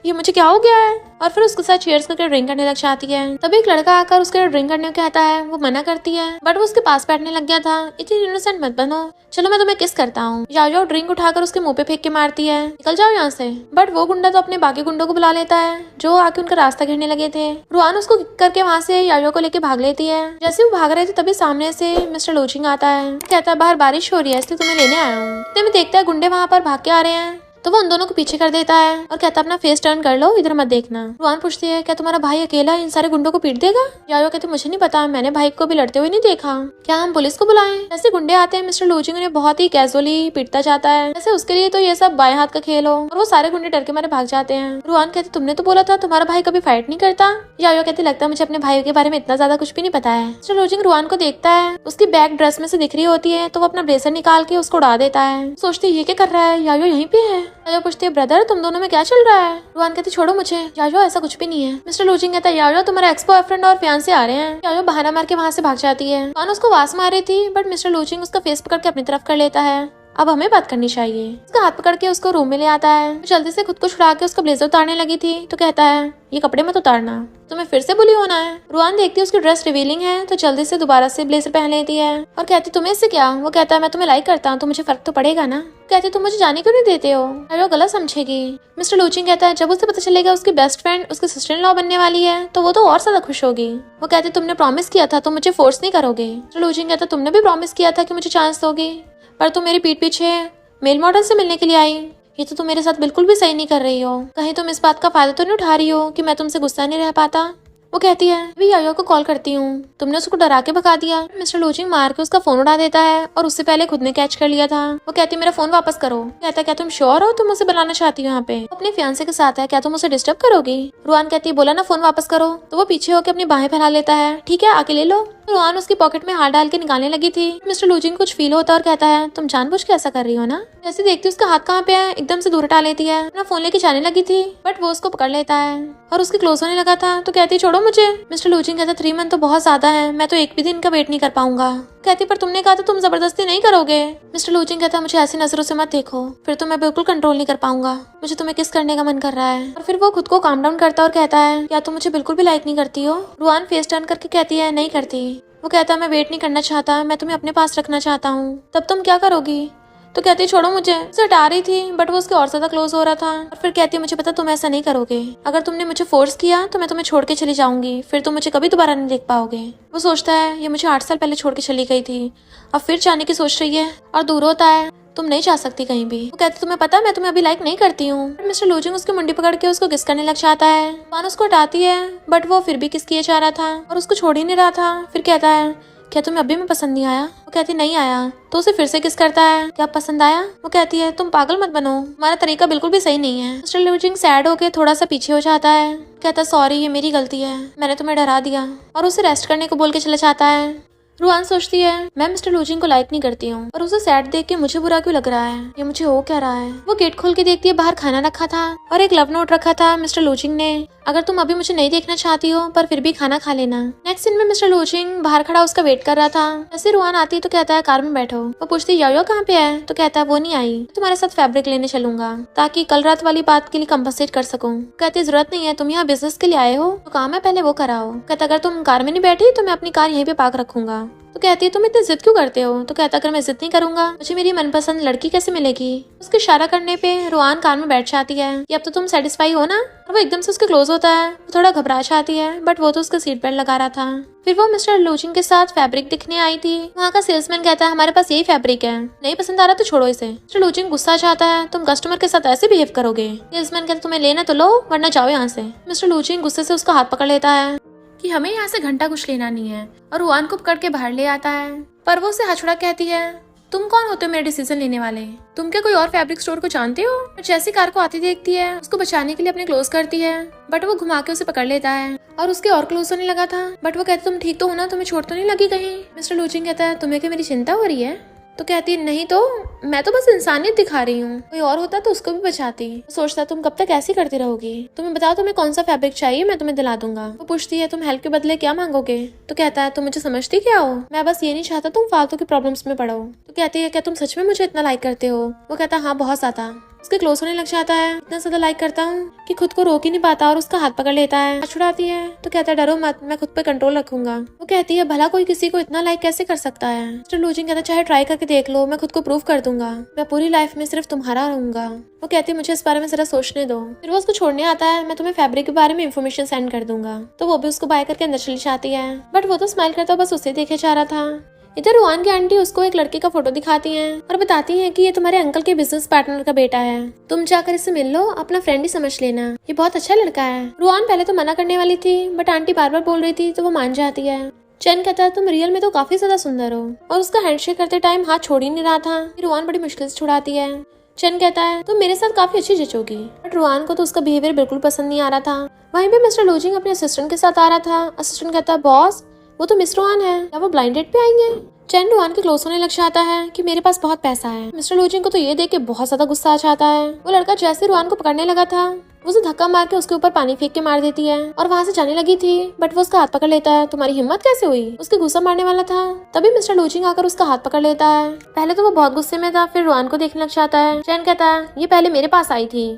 ये मुझे क्या हो गया है, और फिर उसके साथ चीयर्स करके ड्रिंक करने लग जाती है। तभी एक लड़का आकर उसके ड्रिंक करने को कहता है, वो मना करती है बट वो उसके पास बैठने लग गया था। इतनी इनोसेंट मत बनो, चलो मैं तुम्हें किस करता हूँ। यायो ड्रिंक उठाकर उसके मुंह पे फेंक के मारती है, निकल जाओ यहाँ से। बट वो गुंडा तो अपने बाकी गुंडों को बुला लेता है जो आके उनका रास्ता घेरने लगे थे। रुआन उसको किक करके वहाँ से यायो को लेके भाग लेती है। जैसे वो भाग रहे थे तभी सामने से मिस्टर लूचिंग आता है, कहता है बाहर बारिश हो रही है इसलिए तुम्हें लेने आया हूँ। इतने में देखता है गुंडे वहाँ पर भाग के आ रहे हैं तो वो उन दोनों को पीछे कर देता है और कहता है अपना फेस टर्न कर लो, इधर मत देखना। रुआन पूछती है क्या तुम्हारा भाई अकेला इन सारे गुंडों को पीट देगा? यायो कहते मुझे नहीं पता, मैंने भाई को भी लड़ते हुए नहीं देखा, क्या हम पुलिस को बुलाएं? ऐसे गुंडे आते हैं, मिस्टर लूचिंग उन्हें बहुत ही कैजुअली पीटता जाता है, ऐसे उसके लिए तो ये सब बाएं हाथ का खेल हो, और वो सारे गुंडे डर के मारे भाग जाते हैं। रुआन कहते तुमने तो बोला था तुम्हारा भाई कभी फाइट नहीं करता। यायो कहते लगता है मुझे अपने भाई के बारे में इतना ज्यादा कुछ भी नहीं पता है। मिस्टर लूचिंग रुआन को देखता है, उसकी बैग ड्रेस में से दिख रही होती है तो वो अपना ब्लेजर निकाल के उसको उड़ा देता है। सोचती ये क्या कर रहा है, यायो यहीं पे है। यायो पूछती है ब्रदर तुम दोनों में क्या चल रहा है? रुआन कहती छोड़ो मुझे। यायो ऐसा कुछ भी नहीं है। मिस्टर लूचिंग कहता है यायो तुम्हारा एक्स बॉयफ्रेंड और फियांसे आ रहे हैं। यायो बहाना मार के वहाँ से भाग जाती है। रुआन उसको वास मार रही थी बट मिस्टर लूचिंग उसका फेस पकड़ के अपनी तरफ कर लेता है, अब हमें बात करनी चाहिए। उसका हाथ पकड़ के उसको रूम में ले आता है। जल्दी से खुद को छुड़ा के उसका ब्लेजर उतारने लगी थी तो कहता है ये कपड़े मत उतारना, तुम्हें फिर से बुली होना है। रुआन देखती है उसकी ड्रेस रिवीलिंग है तो जल्दी से दोबारा से ब्लेजर पहन लेती है और कहती तुम्हें इससे क्या? वो कहता है मैं तुम्हें लाइक करता हूँ तो मुझे फर्क तो पड़ेगा ना। कहती तुम मुझे जाने क्यों नहीं देते हो? वो गलत समझेगी। मिस्टर लूचिंग कहता है जब उसे पता चलेगा उसकी बेस्ट फ्रेंड उसकी सिस्टर इन लॉ बनने वाली है तो वो तो और ज्यादा खुश होगी। वो कहती तुमने प्रॉमिस किया था तो मुझे फोर्स नहीं करोगे। मिस्टर लूचिंग कहता तुमने भी प्रॉमिस किया था कि मुझे चांस दोगी, पर तुम मेरी पीठ पीछे मेल मॉडल से मिलने के लिए आई, ये तो तुम मेरे साथ बिल्कुल भी सही नहीं कर रही हो। कहीं तुम इस बात का फायदा तो नहीं उठा रही हो कि मैं तुमसे गुस्सा नहीं रह पाता? वो कहती है अभी यायो को कॉल करती हूँ, तुमने उसको डरा के भगा दिया। मिस्टर लूचिंग मार के उसका फोन उड़ा देता है और उससे पहले खुद ने कैच कर लिया था। वो कहती है मेरा फोन वापस करो। कहता है क्या तुम श्योर हो तुम उसे बुलाना चाहती हो यहाँ पे? अपने फियांसे के साथ है, क्या तुम उसे डिस्टर्ब करोगी? रुआन कहती है बोला ना फोन वापस करो। तो वो पीछे होकर अपनी बाहें फैला लेता है, ठीक है आके ले लो। रुआन उसकी पॉकेट में हाथ डाल के निकालने लगी थी। मिस्टर लूचिंग कुछ फील होता और कहता है तुम जानबूझ के ऐसा कर रही हो ना। जैसे देखती उसका हाथ कहाँ पे है, एकदम से दूर हटा लेती है। अपना फोन लेके जाने लगी थी बट वो उसको पकड़ लेता है और उसके क्लोज होने लगा था तो कहती छोड़ो मुझे। मिस्टर लूचिंग कहता 3 मंथ तो बहुत ज्यादा है, मैं तो एक भी दिन का वेट नहीं कर पाऊंगा। कहती पर तुमने कहा था तुम जबरदस्ती नहीं करोगे। मिस्टर लूचिंग कहता मुझे ऐसी नजरों से मत देखो, फिर तो मैं बिल्कुल कंट्रोल नहीं कर पाऊंगा, मुझे तुम्हें किस करने का मन कर रहा है। और फिर वो खुद को काम डाउन करता और कहता है क्या तुम मुझे बिल्कुल भी लाइक नहीं करती हो? रुआन फेस टर्न करके कहती है नहीं करती। वो कहता है मैं वेट नहीं करना चाहता, मैं तुम्हें अपने पास रखना चाहता हूँ। तब तुम क्या करोगी? तो कहती है छोड़ो मुझे, उसे हटा रही थी बट वो उसके और ज्यादा क्लोज हो रहा था। और फिर कहती है मुझे पता तुम ऐसा नहीं करोगे, अगर तुमने मुझे फोर्स किया तो मैं तुम्हें छोड़ के चली जाऊंगी, फिर तुम मुझे कभी दोबारा नहीं देख पाओगे। वो सोचता है ये मुझे 8 साल पहले छोड़ के चली गई थी, अब फिर जाने की सोच रही है और दूर होता है, तुम नहीं जा सकती कहीं भी। वो कहती तुम्हें पता मैं तुम्हें अभी लाइक नहीं करती हूँ। मिस्टर लूजिंग उसकी मुंडी पकड़ के उसको किस करने लग जाता है। वान उसको हटाती है बट वो फिर भी किस किए जा रहा था और उसको छोड़ ही नहीं रहा था। फिर कहता है क्या तुम्हें अभी मैं पसंद नहीं आया? वो कहती नहीं आया। तो उसे फिर से किस करता है, क्या पसंद आया? वो कहती है तुम पागल मत बनो, हमारा तरीका बिल्कुल भी सही नहीं है। मिस्टर लूजिंग सैड होके थोड़ा सा पीछे हो जाता है, कहता सॉरी ये मेरी गलती है, मैंने तुम्हें डरा दिया, और उसे रेस्ट करने को बोल के चला जाता है। रुआन सोचती है मैं मिस्टर लूजिंग को लाइक नहीं करती हूँ और उसे सैड देख के मुझे बुरा क्यों लग रहा है, ये मुझे हो क्या रहा है। वो गेट खोल के देखती है बाहर खाना रखा था और एक लव नोट रखा था मिस्टर लूजिंग ने, अगर तुम अभी मुझे नहीं देखना चाहती हो पर फिर भी खाना खा लेना। नेक्स्ट सीन में मिस्टर लूजिंग बाहर खड़ा उसका वेट कर रहा था। ऐसे रुआन आती है तो कहता है कार में बैठो। वो पूछती है यो कहाँ पे है? तो कहता है वो नहीं आई, तुम्हारे साथ फैब्रिक लेने चलूंगा ताकि कल रात वाली बात के लिए कंपनसेट कर सकूं। कहती जरूरत नहीं है, तुम यहाँ बिजनेस के लिए आए हो तो काम है पहले वो कराओ। कहता अगर तुम कार में नहीं बैठी तो मैं अपनी कार यहीं पे पार्क रखूंगा। तो कहती है तुम इतनी जिद क्यों करते हो? तो कहता अगर मैं जिद नहीं करूंगा मुझे मेरी मनपसंद लड़की कैसे मिलेगी? उसके इशारा करने पे रुआन कार में बैठ जाती है कि अब तो तुम सेटिस्फाई हो ना। और वो एकदम से उसके क्लोज होता है। वो थोड़ा घबरा जाती है बट वो तो उसका सीट बेल्ट लगा रहा था। फिर वो मिस्टर लूजिंग के साथ फैब्रिक दिखने आई थी। वहाँ का सेल्समैन कहता है हमारे पास यही फैब्रिक है, नहीं पसंद आ रहा तो छोड़ो इसे। मिस्टर लूजिंग गुस्सा चाहता है तुम कस्टमर के साथ ऐसे बिहेव करोगे। सेल्समैन कहता तुम्हें लेना तो लो वरना जाओ यहाँ से। मिस्टर लूजिंग गुस्से से उसका हाथ पकड़ लेता है कि हमें यहाँ से घंटा कुछ लेना नहीं है और रुआन को पकड़ के बाहर ले आता है। पर वो उसे हछड़ा कहती है तुम कौन होते हो मेरे डिसीजन लेने वाले? तुम क्या कोई और फैब्रिक स्टोर को जानते हो? जैसी कार को आती देखती है उसको बचाने के लिए अपने क्लोज करती है बट वो घुमा के उसे पकड़ लेता है और उसके और क्लोज होने लगा था। बट वो कहती तुम ठीक तो हो ना, तुम्हें चोट तो नहीं लगी कहीं? मिस्टर लूजिंग कहता है तुम्हें क्या मेरी चिंता हो रही है? तो कहती है नहीं तो मैं तो बस इंसानियत दिखा रही हूँ, कोई और होता तो उसको भी बचाती। सोचता तुम कब तक ऐसी करती रहोगी, तुम्हें बताओ तुम्हें कौन सा फैब्रिक चाहिए मैं तुम्हें दिला दूंगा। वो पूछती है तुम हेल्प के बदले क्या मांगोगे? तो कहता है तुम मुझे समझती क्या हो, मैं बस ये नहीं चाहता तुम फालतू की प्रॉब्लम्स में पड़ो। तो कहती है क्या तुम सच में मुझे इतना लाइक करते हो? वो कहता है हाँ बहुत ज्यादा। उसके क्लोज होने लग जाता है, इतना ज्यादा लाइक करता हूँ कि खुद को रोक ही नहीं पाता और उसका हाथ पकड़ लेता है। छुड़ाती है तो कहता है डरो मत, मैं खुद पे कंट्रोल रखूंगा। वो कहती है भला कोई किसी को इतना लाइक कैसे कर सकता है? मिस्टर लूजिंग कहता है चाहे ट्राई करके देख लो, मैं खुद को प्रूव कर दूंगा, मैं पूरी लाइफ में सिर्फ तुम्हारा रहूंगा। वो कहती है मुझे इस बारे में जरा सोचने दो। फिर वो उसको छोड़ने आता है, मैं तुम्हें फैब्रिक के बारे में इन्फॉर्मेशन सेंड कर दूंगा। तो वो भी उसको बाय करके अंदर चली जाती है बट वो तो स्माइल करता बस उसे देखे जा रहा था। इधर रुआन की आंटी उसको एक लड़के का फोटो दिखाती हैं और बताती हैं कि ये तुम्हारे अंकल के बिजनेस पार्टनर का बेटा है, तुम जाकर इससे मिल लो, अपना फ्रेंड ही समझ लेना, ये बहुत अच्छा लड़का है। रुआन पहले तो मना करने वाली थी बट आंटी बार बार बोल रही थी तो वो मान जाती है। चैन कहता है तुम रियल में तो काफी ज्यादा सुंदर हो, और उसका हैंडशेक करते टाइम हाथ छोड़ ही नहीं रहा था। रुआन बड़ी मुश्किल से छुड़ाती है। चैन कहता है तुम मेरे साथ काफी अच्छी जचोगी, बट रुआन को तो उसका बिहेवियर बिल्कुल पसंद नहीं आ रहा था। वहीं पे मिस्टर लूजिंग अपने असिस्टेंट के साथ आ रहा था। असिस्टेंट कहता है बॉस वो तो मिस रुआन है, क्या वो ब्लाइंड डेट पे आएंगे? चैन रुआन के क्लोज होने लग जाता है कि मेरे पास बहुत पैसा है। मिस्टर लूजिंग को तो ये देख के बहुत ज्यादा गुस्सा आ जाता है। वो लड़का जैसे रुआन को पकड़ने लगा था उसे धक्का मार के उसके ऊपर पानी फेंक के मार देती है और वहाँ से जाने लगी थी बट वो उसका हाथ पकड़ लेता है। तुम्हारी हिम्मत कैसे हुई? उसके गुस्सा मारने वाला था तभी मिस्टर लूजिंग आकर उसका हाथ पकड़ लेता है। पहले तो वो बहुत गुस्से में था, फिर रुआन को देखने लग जाता है। चैन कहता है ये पहले मेरे पास आई थी,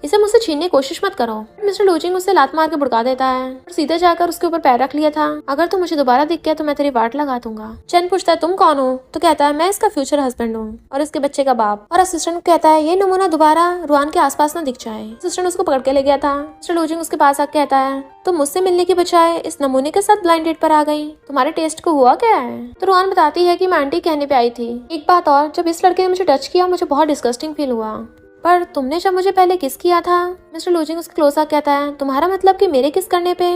इसे मुझसे छीनने की कोशिश मत करो। मिस्टर लूजिंग उसे लात मार के भुड़का देता है और सीधे जाकर उसके ऊपर पैर रख लिया था। अगर तू मुझे दोबारा दिख गया तो मैं तेरी वाट लगा दूंगा। चैन पूछता है तुम कौन हो? तो कहता है मैं इसका फ्यूचर हस्बैंड हूँ और इसके बच्चे का बाप। और असिस्टेंट कहता है ये नमूना दोबारा रुआन के आसपास ना दिख जाए। असिस्टेंट उसको पकड़ के ले गया था। मिस्टर लूजिंग उसके पास आकर कहता है तुम मुझसे मिलने की बजाय इस नमूने के साथ ब्लाइंड डेट पर आ गई, तुम्हारे टेस्ट को हुआ क्या है? तो रुआन बताती है कि मैं आंटी कहने पे आई थी। एक बात और, जब इस लड़के ने मुझे टच किया मुझे बहुत डिस्गस्टिंग फील हुआ, पर तुमने जब मुझे पहले किस किया था। मिस्टर लूजिंग उसके क्लोज आकर कहता है तुम्हारा मतलब कि मेरे किस करने पे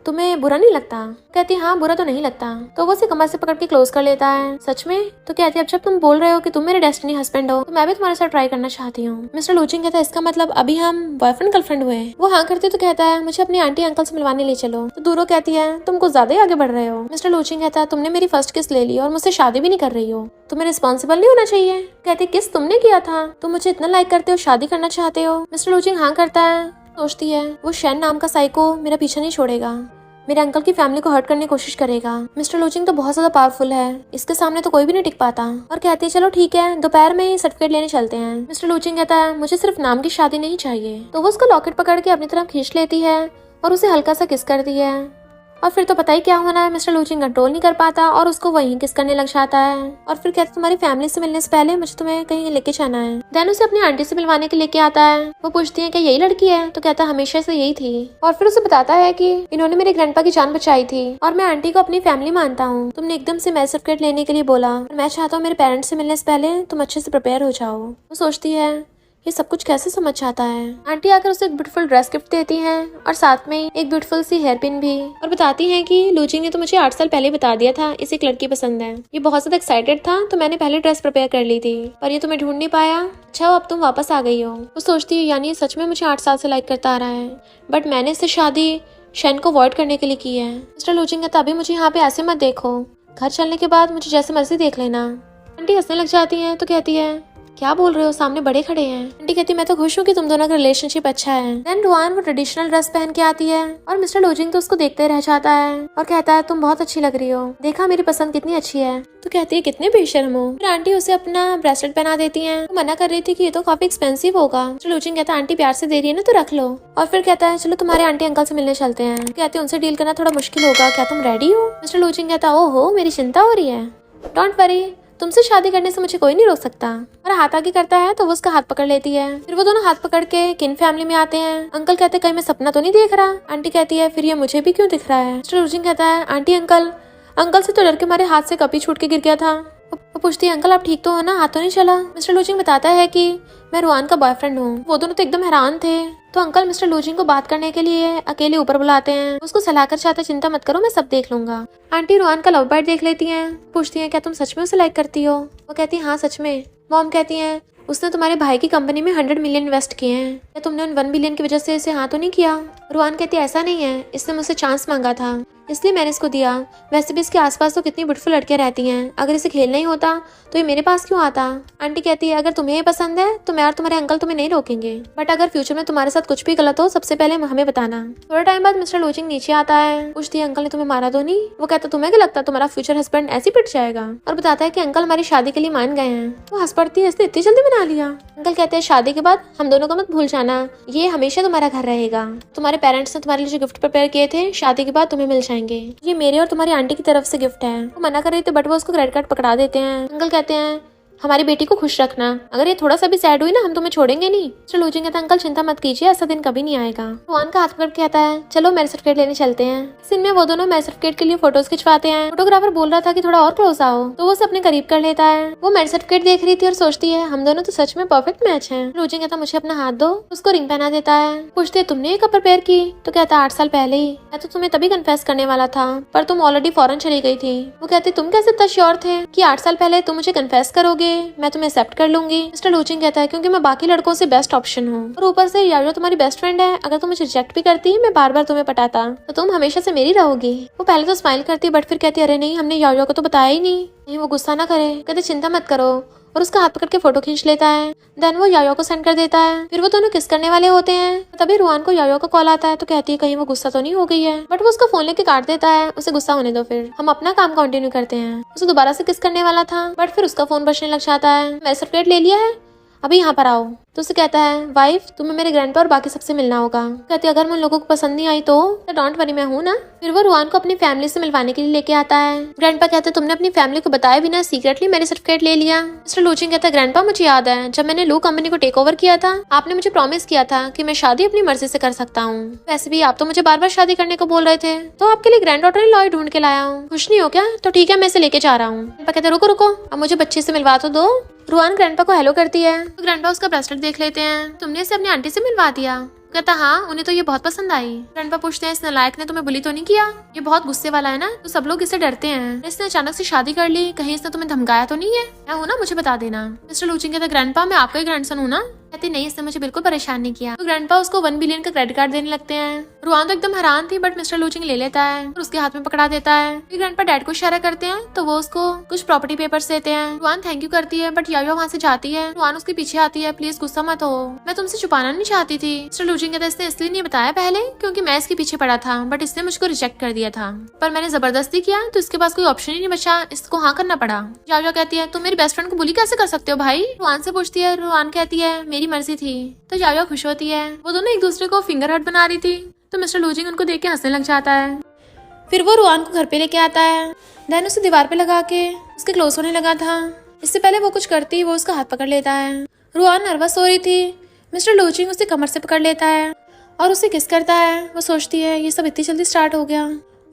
तुम्हें बुरा नहीं लगता? कहती हाँ बुरा तो नहीं लगता। तो वो उसे कमर से पकड़ के क्लोज कर लेता है। सच में? तो कहती है अब जब तुम बोल रहे हो कि तुम मेरे डेस्टिनी हस्बैंड हो तो मैं भी तुम्हारे साथ ट्राई करना चाहती हूँ। मिस्टर लूजिंग कहता है इसका मतलब अभी हम बॉयफ्रेंड गर्लफ्रेंड हुए? वो हाँ करती तो कहता है मुझे अपनी आंटी अंकल से मिलवाने ले चलो। तो दूरों कहती है तुम कुछ ज्यादा ही आगे बढ़ रहे हो। मिस्टर लूजिंग कहता है तुमने मेरी फर्स्ट किस ले ली और मुझसे शादी भी नहीं कर रही हो, तुम्हें रिस्पॉन्सिबल नहीं होना चाहिए। कहती किस तुमने किया था? तुम मुझे इतना लाइक करते हो, शादी करना चाहते हो? मिस्टर लूजिंग हाँ करता है। सोचती है वो शैन नाम का साइको मेरा पीछा नहीं छोड़ेगा, मेरे अंकल की फैमिली को हर्ट करने की कोशिश करेगा। मिस्टर लूजिंग तो बहुत ज्यादा पावरफुल है, इसके सामने तो कोई भी नहीं टिक पाता। और कहती है चलो ठीक है दोपहर में सर्टिफिकेट लेने चलते हैं। मिस्टर लूजिंग कहता है मुझे सिर्फ नाम की शादी नहीं चाहिए। तो वो उसका लॉकेट पकड़ के अपनी तरफ खींच लेती है और उसे हल्का सा किस करती है। और फिर तो पता ही क्या होना है, मिस्टर लूचिंग कंट्रोल नहीं कर पाता और उसको वहीं किस करने लग जाता है और फिर कहता है तुम्हारी फैमिली से मिलने से पहले मुझे तुम्हें कहीं लेके जाना है। देन उसे अपनी आंटी से मिलवाने के लेके आता है। वो पूछती है कि यही लड़की है, तो कहता है हमेशा से यही थी और फिर उसे बताता है कि इन्होंने मेरे ग्रैंडपा की जान बचाई थी और मैं आंटी को अपनी फैमिली मानता हूँ। तुमने एकदम से मैथ सर्टिफिकेट लेने के लिए बोला और मैं चाहता हूँ मेरे पेरेंट्स से मिलने से पहले तुम अच्छे से प्रिपेयर हो जाओ। वो सोचती है ये सब कुछ कैसे समझ आता है। आंटी आकर उसे एक ब्यूटीफुल ड्रेस गिफ्ट देती हैं और साथ में एक ब्यूटीफुल सी हेयर पिन भी और बताती हैं कि लूचिंग ने तो मुझे 8 साल पहले बता दिया था इसे एक लड़की पसंद है। ये बहुत ज्यादा एक्साइटेड था तो मैंने पहले ड्रेस प्रिपेयर कर ली थी पर ये तुम्हें ढूंढ नहीं पाया। अच्छा अब तुम वापस आ गई हो। वो सोचती है यानी सच में मुझे 8 साल से लाइक करता आ रहा है बट मैंने इससे शादी शैन को अवॉइड करने के लिए की है। मिस्टर लूचिंग कहता अभी मुझे यहाँ पे ऐसे मत देखो, घर चलने के बाद मुझे जैसे मर्जी देख लेना। आंटी हंसने लग जाती है तो कहती है क्या बोल रहे हो, सामने बड़े खड़े हैं। आंटी कहती है मैं तो खुश हूँ कि तुम दोनों का रिलेशनशिप अच्छा है। देन रुआन वो ट्रेडिशनल ड्रेस पहन के आती है और मिस्टर लूचिंग तो उसको देखते रह जाता है और कहता है तुम बहुत अच्छी लग रही हो, देखा मेरी पसंद कितनी अच्छी है। तो कहती है कितने बेशर्म हो। फिर आंटी उसे अपना ब्रेसलेट पहना देती है। वो मना कर रही थी कि ये तो काफी एक्सपेंसिव होगा। मिस्टर लूचिंग कहता है आंटी प्यार से दे रही है ना तो रख लो और फिर कहता है चलो तुम्हारे आंटी अंकल से मिलने चलते हैं। कहते हैं उनसे डील करना थोड़ा मुश्किल होगा, क्या तुम रेडी हो। मिस्टर लूचिंग कहता ओहो मेरी चिंता हो रही है, डोंट वरी तुमसे शादी करने से मुझे कोई नहीं रोक सकता। और हाथ आगे करता है तो वो उसका हाथ पकड़ लेती है। फिर वो दोनों हाथ पकड़ के किन फैमिली में आते हैं। अंकल कहते हैं कहीं मैं सपना तो नहीं देख रहा। आंटी कहती है फिर ये मुझे भी क्यों दिख रहा है। मिस्टर लूचिंग कहता है आंटी अंकल से तो डर के हमारे हाथ से कप ही छूट के गिर गया था। वो पूछती है अंकल आप ठीक तो हो ना, हाथ तो नहीं चला। मिस्टर लूचिंग बताता है कि मैं रुआन का बॉयफ्रेंड हूँ। वो दोनों तो एकदम हैरान थे। तो अंकल मिस्टर लूचिंग को बात करने के लिए अकेले ऊपर बुलाते हैं। उसको सलाह कर चाहते चिंता मत करो मैं सब देख लूंगा। आंटी रुआन का लव बर्ड देख लेती हैं। पूछती हैं क्या तुम सच में उसे लाइक करती हो। वो कहती है हाँ सच में। मॉम कहती है उसने तुम्हारे भाई की कंपनी में 100 मिलियन इन्वेस्ट किए हैं, क्या तुमने उन 1 बिलियन की वजह से इसे हाँ तो नहीं किया। रुआन कहती है ऐसा नहीं है, इसने मुझसे चांस मांगा था इसलिए मैंने इसको दिया। वैसे भी इसके आसपास तो कितनी ब्यूटीफुल लड़कियां रहती हैं, अगर इसे खेलना ही होता तो ये मेरे पास क्यों आता। आंटी कहती है अगर तुम्हें ये पसंद है तो मैं और तुम्हारे अंकल तुम्हें नहीं रोकेंगे बट अगर फ्यूचर में तुम्हारे साथ कुछ भी गलत हो सबसे पहले हमें बताना। थोड़ा टाइम बाद मिस्टर लूचिंग नीचे आता है। पूछती है अंकल ने तुम्हें मारा तो नहीं। वो कहता तुम्हें क्या लगता तुम्हारा फ्यूचर हस्बैंड ऐसे ही पिट जाएगा और बताता है कि अंकल हमारी शादी के लिए मान गए हैं। वो हंस पड़ती है इसने इतनी जल्दी बना लिया। अंकल कहते हैं शादी के बाद हम दोनों को मत भूल जाना, ये हमेशा तुम्हारा घर रहेगा। तुम्हारे पेरेंट्स ने तुम्हारे लिए जो गिफ्ट प्रिपेयर किए थे शादी के बाद तुम्हें मिल जाएंगे, ये मेरे और तुम्हारी आंटी की तरफ से गिफ्ट है। वो मना कर रहे थे बट वो उसको क्रेडिट कार्ड पकड़ा देते हैं। अंकल कहते हैं हमारी बेटी को खुश रखना, अगर ये थोड़ा सा भी सैड हुई ना हम तुम्हें छोड़ेंगे नहीं। मिस्टर लूचिंग कहता है अंकल चिंता मत कीजिए ऐसा दिन कभी नहीं आएगा। रुआन का हाथ पकड़ के कहता है चलो मैरिज सर्टिफिकेट लेने चलते हैं। इस दिन में वो दोनों मैरिज सर्टिफिकेट के लिए फोटोज खिंचवाते हैं। फोटोग्राफर बोल रहा था कि थोड़ा और क्लोज आओ तो वो उसे अपने करीब कर लेता है। वो मैरिज सर्टिफिकेट देख रही थी और सोचती है हम दोनों तो सच में परफेक्ट मैच है। लूचिंग कहता मुझे अपना हाथ दो, उसको रिंग पहना देता है। पूछते है तुमने ये कब प्रिपेयर की। तो कहता 8 साल पहले ही, मैं तो तुम्हें तभी कन्फेस करने वाला था पर तुम ऑलरेडी फॉरेन चली गई थी। वो कहते तुम कैसे इतना श्योर थे कि 8 साल पहले तुम मुझे कन्फेस करोगे, मैं तुम्हें एक्सेप्ट कर लूंगी। मिस्टर लूचिंग कहता है क्योंकि मैं बाकी लड़कों से बेस्ट ऑप्शन हूँ और ऊपर से यायो तुम्हारी बेस्ट फ्रेंड है, अगर तुम मुझे रिजेक्ट भी करती मैं बार बार तुम्हें पटाता तो तुम हमेशा से मेरी रहोगी। वो पहले तो स्माइल करती बट फिर कहती अरे नहीं हमने यायो को तो बताया ही नहीं, वो गुस्सा ना करे। कहते चिंता मत करो और उसका हाथ पकड़ के फोटो खींच लेता है। देन वो यायो को सेंड कर देता है। फिर वो दोनों किस करने वाले होते हैं तभी रुआन को यायो का कॉल आता है। तो कहती है कहीं वो गुस्सा तो नहीं हो गई है बट वो उसका फोन लेके काट देता है। उसे गुस्सा होने दो, फिर हम अपना काम कंटिन्यू करते हैं। उसे दोबारा से किस करने वाला था बट फिर उसका फोन बजने लग जाता है। मैंने सर्टिफिकेट ले लिया है अभी यहाँ पर आओ। तो उसे कहता है वाइफ तुम्हें मेरे ग्रैंडपा और बाकी सबसे मिलना होगा। कहती है अगर मैं उन लोगों को पसंद नहीं आई तो डोंट वरी मैं हूँ ना। फिर वो रुआन को अपनी फैमिली से मिलवाने के लिए लेके आता है। ग्रैंडपा कहते हैं तुमने अपनी फैमिली को बताया बिना सीक्रेटली मेरे सर्टिफिकेट ले लिया। मिस्टर लूचिंग कहता है ग्रैंडपा मुझे याद है जब मैंने लू कंपनी को टेक ओवर किया था आपने मुझे प्रॉमिस किया था कि मैं शादी अपनी मर्जी से कर सकता हूँ। वैसे भी आप तो मुझे बार बार शादी करने को बोल रहे थे तो आपके लिए ग्रैंड डॉटर लॉय ढूंढ के लाया हूँ, खुश नहीं हो क्या। तो ठीक है मैं इसे लेके जा रहा हूँ। ग्रैंडपा कहते रुको रुको अब मुझे बच्चे से मिलवा तो दो। रुआन ग्रैंडपा को हेलो करती है तो ग्रैंडपा उसका ब्रेसलेट देख लेते हैं। तुमने इसे अपनी आंटी से मिलवा दिया। कहता हाँ उन्हें तो ये बहुत पसंद आई। ग्रैंडपा पूछते हैं इस नालायक ने तुम्हें बुली तो नहीं किया, ये बहुत गुस्से वाला है ना तो सब लोग इससे डरते हैं, इसने अचानक से शादी कर ली, कहीं इसने तुम्हें धमकाया तो नहीं है। मैं हूँ ना मुझे बता देना। मिस्टर लूचिंग कहता ग्रैंडपा मैं आपका ही ग्रैंडसन हूँ ना। कहती नहीं इसने मुझे बिल्कुल परेशान नहीं किया। तो ग्रैंडपा उसको 1 बिलियन का क्रेडिट कार्ड देने लगते हैं। रुआन तो एकदम हैरान थी बट मिस्टर लूचिंग ले लेता है और उसके हाथ में पकड़ा देता है। फिर ग्रैंडपा डैड को इशारा करते हैं तो वो उसको कुछ प्रॉपर्टी पेपर्स देते हैं। रुआन थैंक यू करती है बट यायो वहाँ से जाती है। रुआन उसके पीछे आती है प्लीज गुस्सा मत हो, मैं तुमसे छुपाना नहीं चाहती थी। मिस्टर लूचिंग कहता इसने इसलिए नहीं बताया पहले क्योंकि मैं इसके पीछे पड़ा था बट इसने मुझको रिजेक्ट कर दिया था, पर मैंने जबरदस्ती किया तो इसके पास कोई ऑप्शन ही नहीं बचा, इसको हाँ करना पड़ा। यायो कहती है तुम मेरी बेस्ट फ्रेंड को बुली कैसे कर सकते हो भाई। रुआन से पूछती है, रुआन कहती है मेरी मर्जी थी। तो यायो खुश होती है। वो दोनों एक दूसरे को फिंगर हट बना रही थी तो मिस्टर लूचिंग उनको देख के हंसने लग जाता है। फिर वो रुआन को घर पे लेके आता है। देन उसे दीवार पे लगा के उसके क्लोज होने लगा था। इससे पहले वो कुछ करती वो उसका हाथ पकड़ लेता है। रुआन नर्वस हो रही थी। मिस्टर लूचिंग उसे कमर से पकड़ लेता है और उसे किस करता है। वो सोचती है ये सब इतनी जल्दी स्टार्ट हो गया,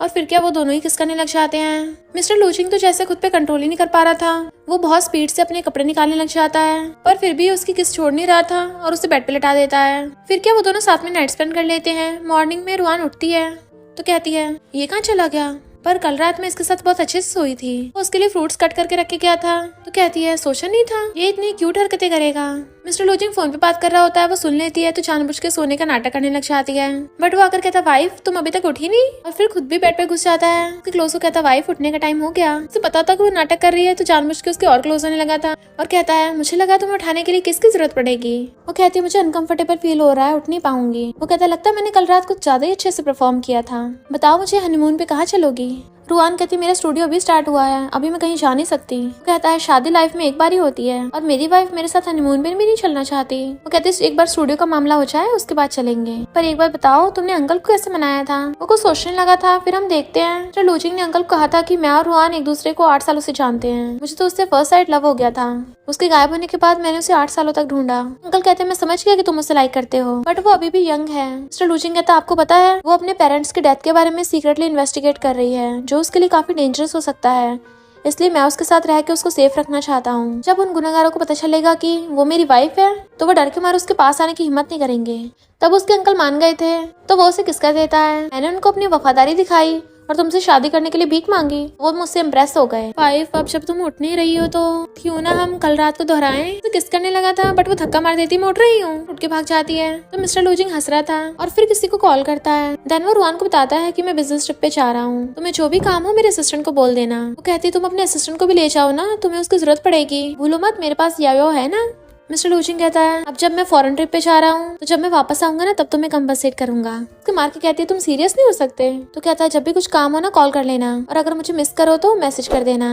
और फिर क्या वो दोनों ही किस करने लग जाते हैं। मिस्टर लूचिंग तो जैसे खुद पे कंट्रोल ही नहीं कर पा रहा था। वो बहुत स्पीड से अपने कपड़े निकालने लग जाता है, पर फिर भी उसकी किस छोड़ नहीं रहा था और उसे बेड पे लेटा देता है। फिर क्या वो दोनों साथ में नाइट स्पेंड कर लेते हैं। मॉर्निंग में रुआन उठती है तो कहती है ये कहाँ चला गया, पर कल रात में इसके साथ बहुत अच्छे से सोई थी। वो उसके लिए फ्रूट्स कट करके रख के गया था। तो कहती है सोचा नहीं था ये इतनी क्यूट हरकतें करेगा। मिस्टर लूचिंग फोन पे बात कर रहा होता है, वो सुन लेती है तो जानबूझ के सोने का नाटक करने लग जाती है। बट वो आकर कहता वाइफ तुम अभी तक उठी नहीं, और फिर खुद भी बेड पे घुस जाता है। उसके क्लोज को कहता वाइफ उठने का टाइम हो गया। उसे पता था कि वो नाटक कर रही है तो जानबूझ के उसके और क्लोज होने लगा था और कहता है मुझे लगा तुम्हें उठाने के लिए किसकी जरूरत पड़ेगी। वो कहती है मुझे अनकंफर्टेबल फील हो रहा है, उठ नहीं पाऊंगी। वो कहता लगता है मैंने कल रात कुछ ज्यादा ही अच्छे से परफॉर्म किया था, बताओ मुझे हनीमून पे कहाँ चलोगी। रुआन कहती मेरा स्टूडियो अभी स्टार्ट हुआ है, अभी मैं कहीं जा नहीं सकती। वो कहता है शादी लाइफ में एक बार ही होती है और मेरी वाइफ मेरे साथ हनीमून पे भी नहीं चलना चाहती। वो कहती एक बार स्टूडियो का मामला हो जाए उसके बाद चलेंगे, पर एक बार बताओ तुमने अंकल को कैसे मनाया था। वो कुछ सोचने लगा था। फिर हम देखते हैं मिस्टर लूचिंग ने अंकल को कहा था कि मैं और रुआन एक दूसरे को 8 सालों से जानते हैं। मुझे तो उससे फर्स्ट साइड लव हो गया था। उसके गायब होने के बाद मैंने उसे 8 सालों तक ढूंढा। अंकल कहते हैं मैं समझ गया कि तुम उसे लाइक करते हो, बट वो अभी भी यंग है। मिस्टर लूचिंग कहता आपको पता है वो अपने पेरेंट्स की डेथ के बारे में सीक्रेटली इन्वेस्टिगेट कर रही है, जो उसके लिए काफी डेंजरस हो सकता है, इसलिए मैं उसके साथ रह के उसको सेफ रखना चाहता हूँ। जब उन गुनहगारों को पता चलेगा कि वो मेरी वाइफ है तो वो डर के मारे उसके पास आने की हिम्मत नहीं करेंगे। तब उसके अंकल मान गए थे तो वो उसे किस कर देता है। मैंने उनको अपनी वफादारी दिखाई और तुमसे शादी करने के लिए भीख मांगी, वो मुझसे इम्प्रेस हो गए। वाइफ अब जब तुम उठ नहीं रही हो तो क्यों ना हम कल रात को दोहराएं। तो किस करने लगा था बट वो धक्का मार देती मैं उठ रही हूँ, उठ के भाग जाती है। तो मिस्टर लूचिंग हंस रहा था और फिर किसी को कॉल करता है। देन वो रुआन को बताता है कि मैं बिजनेस ट्रिप पे जा रहा हूँ, तुम्हें जो भी काम हो मेरे असिस्टेंट को बोल देना। वो कहती तुम अपने असिस्टेंट को भी ले जाओ ना, तुम्हें उसकी जरूरत पड़ेगी, भूलो मत मेरे पास यायो है ना। मिस्टर लूचिंग कहता है अब जब मैं फॉरेन ट्रिप पे जा रहा हूँ तो जब मैं वापस आऊंगा ना तब तो मैं कंपनसेट करूंगा। उसके मार के कहती है तुम सीरियस नहीं हो सकते। तो कहता है जब भी कुछ काम हो ना कॉल कर लेना, और अगर मुझे मिस करो तो मैसेज कर देना।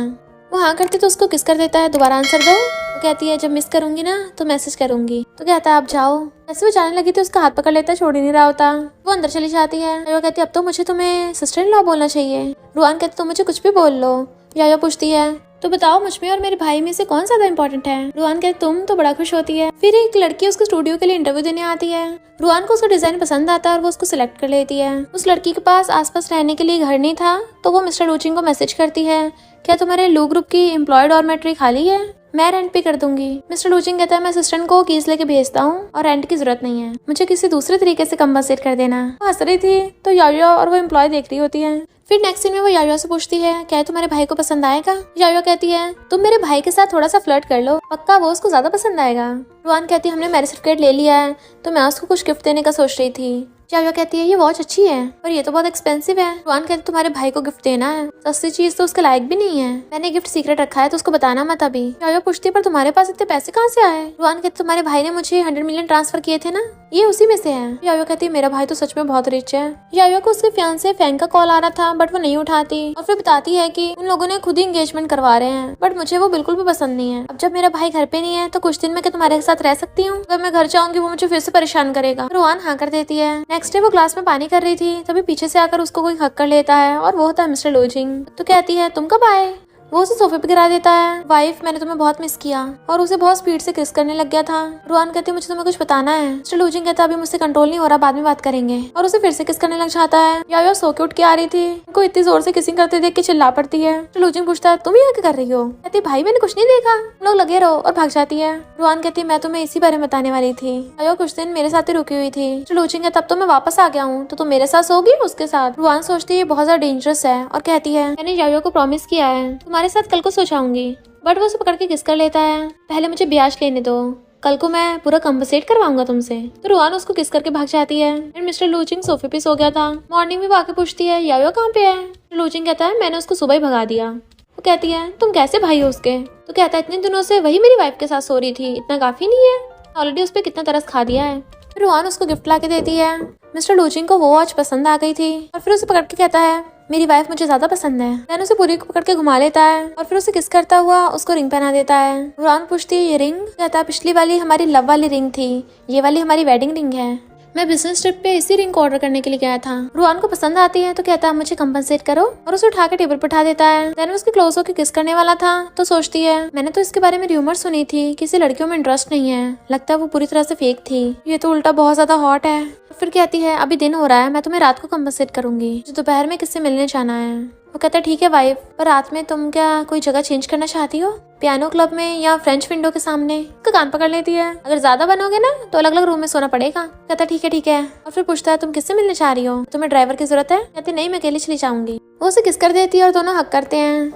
वो हाँ करती तो उसको किस कर देता है दोबारा आंसर दो। वो कहती है जब मिस करूंगी ना तो मैसेज करूंगी। तो कहता है आप जाओ। ऐसे वो जाने लगी थी उसका हाथ पकड़ लेता है, छोड़ ही नहीं रहा होता। वो अंदर चली जाती है। वो कहती है अब तो मुझे तुम्हें सिस्टर इन लॉ बोलना चाहिए। रुआन कहती तुम मुझे कुछ भी बोल लो। यायो पूछती है तो बताओ मुझ में और मेरे भाई में से कौन ज्यादा इंपॉर्टेंट है। रुआन कहती तुम। तो बड़ा खुश होती है। फिर एक लड़की उसके स्टूडियो के लिए इंटरव्यू देने आती है। रुआन को उसका डिजाइन पसंद आता है और वो उसको सिलेक्ट कर लेती है। उस लड़की के पास आसपास रहने के लिए घर नहीं था तो वो मिस्टर लूचिंग को मैसेज करती है क्या तुम्हारे लू ग्रुप की एम्प्लॉय डॉर्मेट्री खाली है, मैं रेंट पे कर दूंगी। मिस्टर लूचिंग कहता है मैं असिस्टेंट को कीज लेके भेजता हूँ और रेंट की जरूरत नहीं है, मुझे किसी दूसरे तरीके से कंपनसेट कर देना। वो हंस रही थी तो यायो और वो एम्प्लॉय देख रही होती है। फिर नेक्स्ट सीन में वो यायो से पूछती है क्या तुम्हारे भाई को पसंद आएगा। यायो कहती है तुम मेरे भाई के साथ थोड़ा सा फ्लर्ट कर लो, पक्का वो उसको ज्यादा पसंद आएगा। रुआन कहती है हमने मैरिज सर्टिफिकेट ले लिया है तो मैं उसको कुछ गिफ्ट देने का सोच रही थी। यायो कहती है ये वॉच अच्छी है पर ये तो बहुत एक्सपेंसिव है। रुआन कहती तुम्हारे भाई को गिफ्ट देना है, सस्ती चीज तो उसके लायक भी नहीं है, मैंने गिफ्ट सीक्रेट रखा है तो उसको बताना मत अभी। यायो पूछती है पर तुम्हारे पास इतने पैसे कहाँ से आए। रुआन कहती तुम्हारे भाई ने मुझे 100 मिलियन ट्रांसफर किए थे ना, ये उसी में से है। यायो कहती है मेरा भाई तो सच में बहुत रिच है। यायो को उसके फियांसे फैंग का कॉल आ रहा था बट वो नहीं उठाती और फिर बताती है कि उन लोगों ने खुद ही एंगेजमेंट करवा रहे हैं बट मुझे वो बिल्कुल भी पसंद नहीं है। अब जब मेरा भाई घर पे नहीं है तो कुछ दिन में क्या तुम्हारे साथ रह सकती हूँ, अगर मैं घर जाऊंगी वो मुझे फिर से परेशान करेगा। रुआन हाँ कर देती है। नेक्स्ट डे वो क्लास में पानी कर रही थी तभी पीछे से आकर उसको कोई हक कर लेता है और वो होता है मिस्टर लूचिंग। तो कहती है तुम कब आए। वो उसे सोफे पे गिरा देता है। वाइफ मैंने तुम्हें बहुत मिस किया, और उसे बहुत स्पीड से किस करने लग गया था। रुआन कहती है मुझे तुम्हें कुछ बताना है। मिस्टर लूचिंग कहता है अभी मुझसे कंट्रोल नहीं हो रहा, बाद में बात करेंगे, और उसे फिर से किस करने लग जाता है। यायो सो के उठ के आ रही थी, उनको इतनी जोर से किसिंग करते देख के चिल्ला पड़ती है। मिस्टर लूचिंग पूछता है तुम यहाँ क्या कर रही हो। कहती भाई मैंने कुछ नहीं देखा, तुम लोग लगे रहो, और भाग जाती है। रुआन कहती है मैं तुम्हें इसी बारे में बताने वाली थी, यायो कुछ दिन मेरे साथ ही रुकी हुई थी। मिस्टर लूचिंग कहता तब तो मैं वापस आ गया हूँ तो तुम मेरे साथ सोगी उसके साथ। रुआन सोचती है बहुत ज्यादा डेंजरस है और कहती है मैंने यायो को प्रॉमिस किया है तुम्हारे साथ कल को सो जाऊंगी, बट वो उसे पकड़ के किस कर लेता है। पहले मुझे ब्याज लेने दो, कल को मैं पूरा कंपनसेट करवाऊंगा तुमसे। तो रुआन उसको किस करके भाग जाती है। फिर मिस्टर लूचिंग सोफे पे सो गया था। मॉर्निंग में आके पूछती है यायो कहाँ पे है। लूचिंग कहता है मैंने उसको सुबह ही भगा दिया। वो कहती है तुम कैसे भाई हो उसके। तो कहता है इतने दिनों से वही मेरी वाइफ के साथ सो रही थी, इतना काफी नहीं है, ऑलरेडी उस पर कितना तरस खा दिया है। फिर रुआन उसको गिफ्ट ला के देती है। मिस्टर लूचिंग को वो वॉच पसंद आ गई थी और फिर उसे पकड़ के कहता है मेरी वाइफ मुझे ज्यादा पसंद है। मैंने उसे पूरी को पकड़ के घुमा लेता है और फिर उसे किस करता हुआ उसको रिंग पहना देता है। रुआन पूछती है ये रिंग। कहता है पिछली वाली हमारी लव वाली रिंग थी, ये वाली हमारी वेडिंग रिंग है। मैं बिजनेस ट्रिप पे इसी रिंग को ऑर्डर करने के लिए गया था। रुआन को पसंद आती है तो कहता है मुझे कंपनसेट करो और उसे उठा के टेबल पर उठा देता है। देन उसके क्लोज होकर किस करने वाला था तो सोचती है मैंने तो इसके बारे में र्यूमर सुनी थी, किसी लड़कियों में इंटरेस्ट नहीं है, लगता है वो पूरी तरह से फेक थी, ये तो उल्टा बहुत ज्यादा हॉट है। फिर कहती है अभी दिन हो रहा है, मैं तुम्हें रात को कंपनसेट करूंगी, जो दोपहर में किससे मिलने जाना है। वो कहता है ठीक है वाइफ, पर रात में तुम क्या कोई जगह चेंज करना चाहती हो, पियानो क्लब में या फ्रेंच विंडो के सामने। उसका कान पकड़ लेती है, अगर ज्यादा बनोगे ना तो अलग अलग रूम में सोना पड़ेगा। कहता ठीक है। और फिर पूछता है तुम किससे मिलने चाह रही हो, तुम्हें ड्राइवर की जरूरत है। कहती नहीं, मैं अकेली चली जाऊंगी। वो उसे किस कर देती है और दोनों हक करते हैं।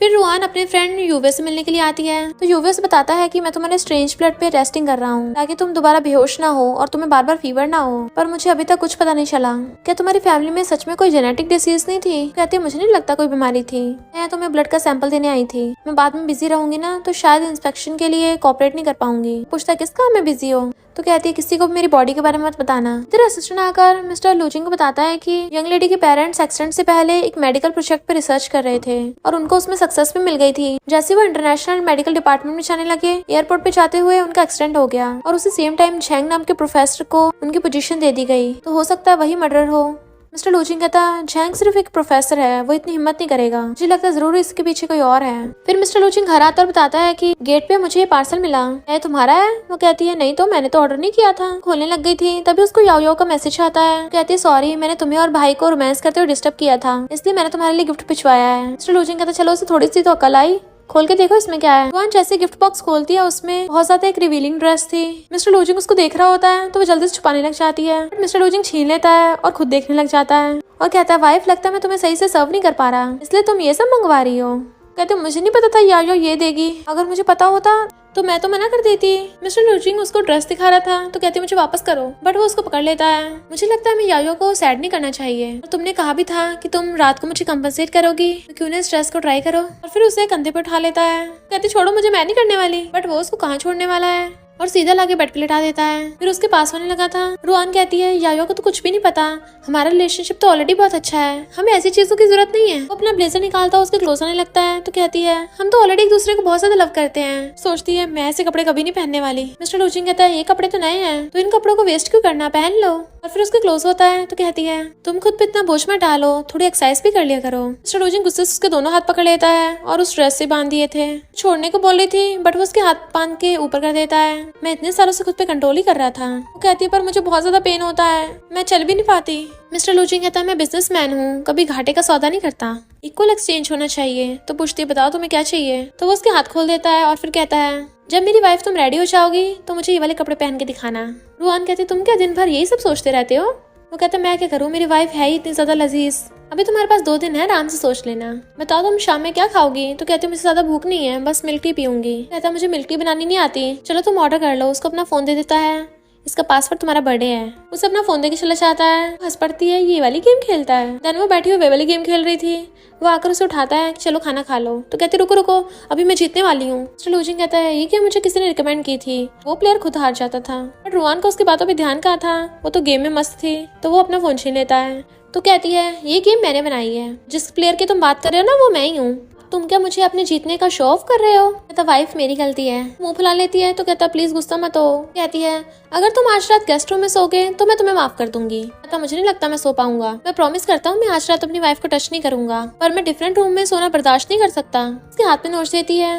फिर रुआन अपने फ्रेंड यूवे से मिलने के लिए आती है तो यूवे से बताता है कि मैं तुम्हारे स्ट्रेंज ब्लड पे रेस्टिंग कर रहा हूँ ताकि तुम दोबारा बेहोश ना हो और तुम्हें बार बार फीवर ना हो, पर मुझे अभी तक कुछ पता नहीं चला। क्या तुम्हारी फैमिली में सच में कोई जेनेटिक डिसीज नहीं थी। कहती है मुझे नहीं लगता कोई बीमारी थी, मैं तुम्हें ब्लड का सैंपल देने आई थी, मैं बाद में बिजी रहूंगी ना तो शायद इंस्पेक्शन के लिए कोऑपरेट नहीं कर पाऊंगी। पूछता किस काम में बिजी हो तो कहती है किसी को भी मेरी बॉडी के बारे में मत बताना। तेरा असिस्टेंट आकर मिस्टर लूजिंग को बताता है कि यंग लेडी के पेरेंट्स एक्सीडेंट से पहले एक मेडिकल प्रोजेक्ट पे रिसर्च कर रहे थे और उनको उसमें सक्सेस भी मिल गई थी। जैसे वो इंटरनेशनल मेडिकल डिपार्टमेंट में जाने लगे, एयरपोर्ट पे जाते हुए उनका एक्सीडेंट हो गया और उसी सेम टाइम झेंग नाम के प्रोफेसर को उनकी पोजीशन दे दी गई। तो हो सकता है वही मर्डर हो। मिस्टर लूजिंग कहता झैंग सिर्फ एक प्रोफेसर है, वो इतनी हिम्मत नहीं करेगा, मुझे लगता है जरूर इसके पीछे कोई और है। फिर मिस्टर लूजिंग घर आता और बताता है कि गेट पे मुझे ये पार्सल मिला है, तुम्हारा है। वो कहती है नहीं तो, मैंने तो ऑर्डर नहीं किया था। खोलने लग गई थी तभी उसको याओ याओ का मैसेज आता है। कहती है सॉरी, मैंने तुम्हें और भाई को रोमांस करते हुए डिस्टर्ब किया था, इसलिए मैंने तुम्हारे लिए गिफ्ट भिजवाया है। मिस्टर लूजिंग कहता चलो उसे थोड़ी सी तो अकल आई, खोल के देखो इसमें क्या है। रुआन जैसे गिफ्ट बॉक्स खोलती है उसमें बहुत ज्यादा एक रिवीलिंग ड्रेस थी। मिस्टर लूजिंग उसको देख रहा होता है तो वो जल्दी से छुपाने लग जाती है। मिस्टर लूजिंग छीन लेता है और खुद देखने लग जाता है और कहता है वाइफ लगता है मैं तुम्हें सही से सर्व नहीं कर पा रहा, इसलिए तुम ये सब मंगवा रही हो। कहते मुझे नहीं पता था यायो ये देगी, अगर मुझे पता होता तो मैं तो मना कर देती। मिस्टर लूजिंग उसको ड्रेस दिखा रहा था तो कहती मुझे वापस करो, बट वो उसको पकड़ लेता है। मुझे लगता है मैं यायो को सैड नहीं करना चाहिए, और तुमने कहा भी था कि तुम रात को मुझे कंपनसेट करोगी, तो क्यों ना इस ड्रेस को ट्राई करो। और फिर उसे कंधे पर उठा लेता है। कहती छोड़ो मुझे, मैं नहीं करने वाली, बट वो उसको कहाँ छोड़ने वाला है और सीधा लाके बेड पे लिटा देता है। फिर उसके पास होने लगा था। रुआन कहती है यायो को तो कुछ भी नहीं पता, हमारा रिलेशनशिप तो ऑलरेडी बहुत अच्छा है, हमें ऐसी चीजों की जरूरत नहीं है। वो अपना ब्लेजर निकालता है, उसके क्लोज होने लगता है तो कहती है हम तो ऑलरेडी एक दूसरे को बहुत ज्यादा लव करते हैं। सोचती है मैं ऐसे कपड़े कभी नहीं पहनने वाली। मिस्टर लूजिंग कहता है ये कपड़े तो नए हैं, तो इन कपड़ों को वेस्ट क्यों करना, पहन लो। और फिर उसके क्लोज होता है तो कहती है तुम खुद पे इतना बोझ मत डालो, थोड़ी एक्सरसाइज भी कर लिया करो। मिस्टर लूजिंग गुस्से से उसके दोनों हाथ पकड़ लेता है और उस ड्रेस से बांध दिए थे। छोड़ने को बोल रही थी बट वो उसके हाथ बांध के ऊपर कर देता है। मैं इतने सालों से खुद पे कंट्रोल ही कर रहा था। वो कहती है पर मुझे बहुत ज्यादा पेन होता है, मैं चल भी नहीं पाती। मिस्टर लूजिंग कहता है मैं बिजनेसमैन हूँ, कभी घाटे का सौदा नहीं करता, इक्वल एक्सचेंज होना चाहिए। तो पूछती बताओ तुम्हें क्या चाहिए। तो वो उसके हाथ खोल देता है और फिर कहता है जब मेरी वाइफ तुम रेडी हो जाओगी तो मुझे ये वाले कपड़े पहन के दिखाना। रुआन कहती तुम क्या दिन भर यही सब सोचते रहते हो। वो कहता मैं क्या करूँ, मेरी वाइफ है ही इतनी ज्यादा लजीज, अभी तुम्हारे पास 2 दिन है, आराम से सोच लेना। बताओ तुम शाम में क्या खाओगी। तो कहती मुझे ज्यादा भूख नहीं है, बस मिल्क टी पीऊंगी। कहता मुझे मिल्क टी बनानी नहीं आती, चलो तुम ऑर्डर कर लो। उसको अपना फोन दे देता है, इसका पासवर्ड तुम्हारा बर्थडे है। उसे अपना फोन देके चला जाता है, हंस पड़ती है ये वाली गेम खेलता है। देन वो बैठी हुई वे वाली गेम खेल रही थी। वो आकर उसे उठाता है चलो खाना खा लो। तो कहती रुको रुको, अभी मैं जीतने वाली हूँ। मिस्टर लूजिंग कहता है ये क्या मुझे किसी ने रिकमेंड की थी। वो प्लेयर खुद हार जाता था, बट रुआन को उसकी बातों पे ध्यान कहाँ था, वो तो गेम में मस्त थी। तो वो अपना फोन छीन लेता है। तो कहती है ये गेम मैंने बनाई है, जिस प्लेयर की तुम बात कर रहे हो ना वो मैं ही हूँ, तुम क्या मुझे अपने जीतने का शो ऑफ कर रहे हो। कहता वाइफ मेरी गलती है। मुंह फुला लेती है तो कहता प्लीज गुस्सा मत हो। कहती है अगर तुम आज रात गेस्ट रूम में सोगे तो मैं तुम्हें माफ कर दूंगी। कहता मुझे नहीं लगता मैं सो पाऊंगा, मैं प्रॉमिस करता हूँ मैं आज रात अपनी वाइफ को टच नहीं करूंगा, पर मैं डिफरेंट रूम में सोना बर्दाश्त नहीं कर सकता। उसके हाथ में नोच देती है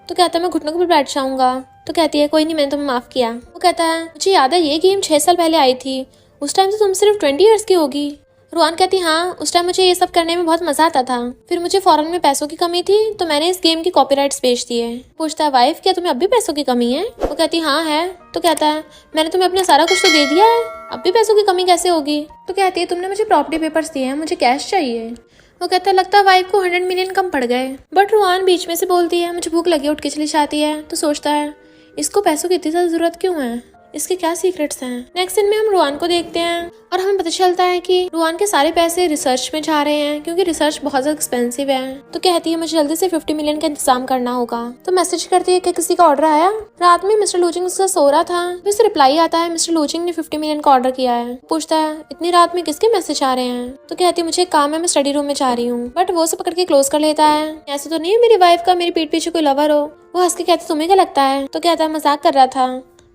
तो कहता मैं घुटनों पर बैठ जाऊंगा। तो कहती है कोई नहीं, मैंने तुम्हें माफ किया। वो कहता है मुझे याद है ये गेम 6 साल पहले आई थी, उस टाइम तो तुम सिर्फ 20 ईयर्स की होगी। रुआन कहती हाँ उस टाइम मुझे ये सब करने में बहुत मजा आता था, फिर मुझे फॉरेन में पैसों की कमी थी तो मैंने इस गेम की कॉपीराइट्स बेच दिए। पूछता है वाइफ क्या तुम्हें अब भी पैसों की कमी है। वो कहती हाँ है। तो कहता है मैंने तुम्हें अपना सारा कुछ तो दे दिया है, अब भी पैसों की कमी कैसे होगी। तो कहती है तुमने मुझे प्रॉपर्टी पेपर्स दिए हैं, मुझे कैश चाहिए। वो कहता है लगता है वाइफ को 100 मिलियन कम पड़ गए। बट रुआन बीच में से बोलती है मुझे भूख लगी, उठ के चली जाती है। तो सोचता है इसको पैसों की इतनी ज्यादा जरूरत क्यों है, इसके क्या सीक्रेट्स हैं। नेक्स्ट सीन में हम रुआन को देखते हैं और हमें पता चलता है कि रुआन के सारे पैसे रिसर्च में जा रहे हैं क्योंकि रिसर्च बहुत ज्यादा एक्सपेंसिव है। तो कहती है मुझे जल्दी से 50 मिलियन का इंतजाम करना होगा। तो मैसेज करती है कि किसी का ऑर्डर आया। रात में मिस्टर लूजिंग उससे सो रहा था, तो उसे रिप्लाई आता है मिस्टर लूजिंग ने 50 मिलियन का ऑर्डर किया है। पूछता है इतनी रात में किसके मैसेज आ रहे हैं। तो कहती है मुझे एक काम है, मैं स्टडी रूम में जा रही हूँ। बट वो उसे पकड़ के क्लोज कर लेता है। ऐसे तो नहीं है मेरी वाइफ का मेरी पीठ पीछे कोई लवर हो। वो हंस के कहती तुम्हें क्या लगता है। तो कहता है मजाक कर रहा था।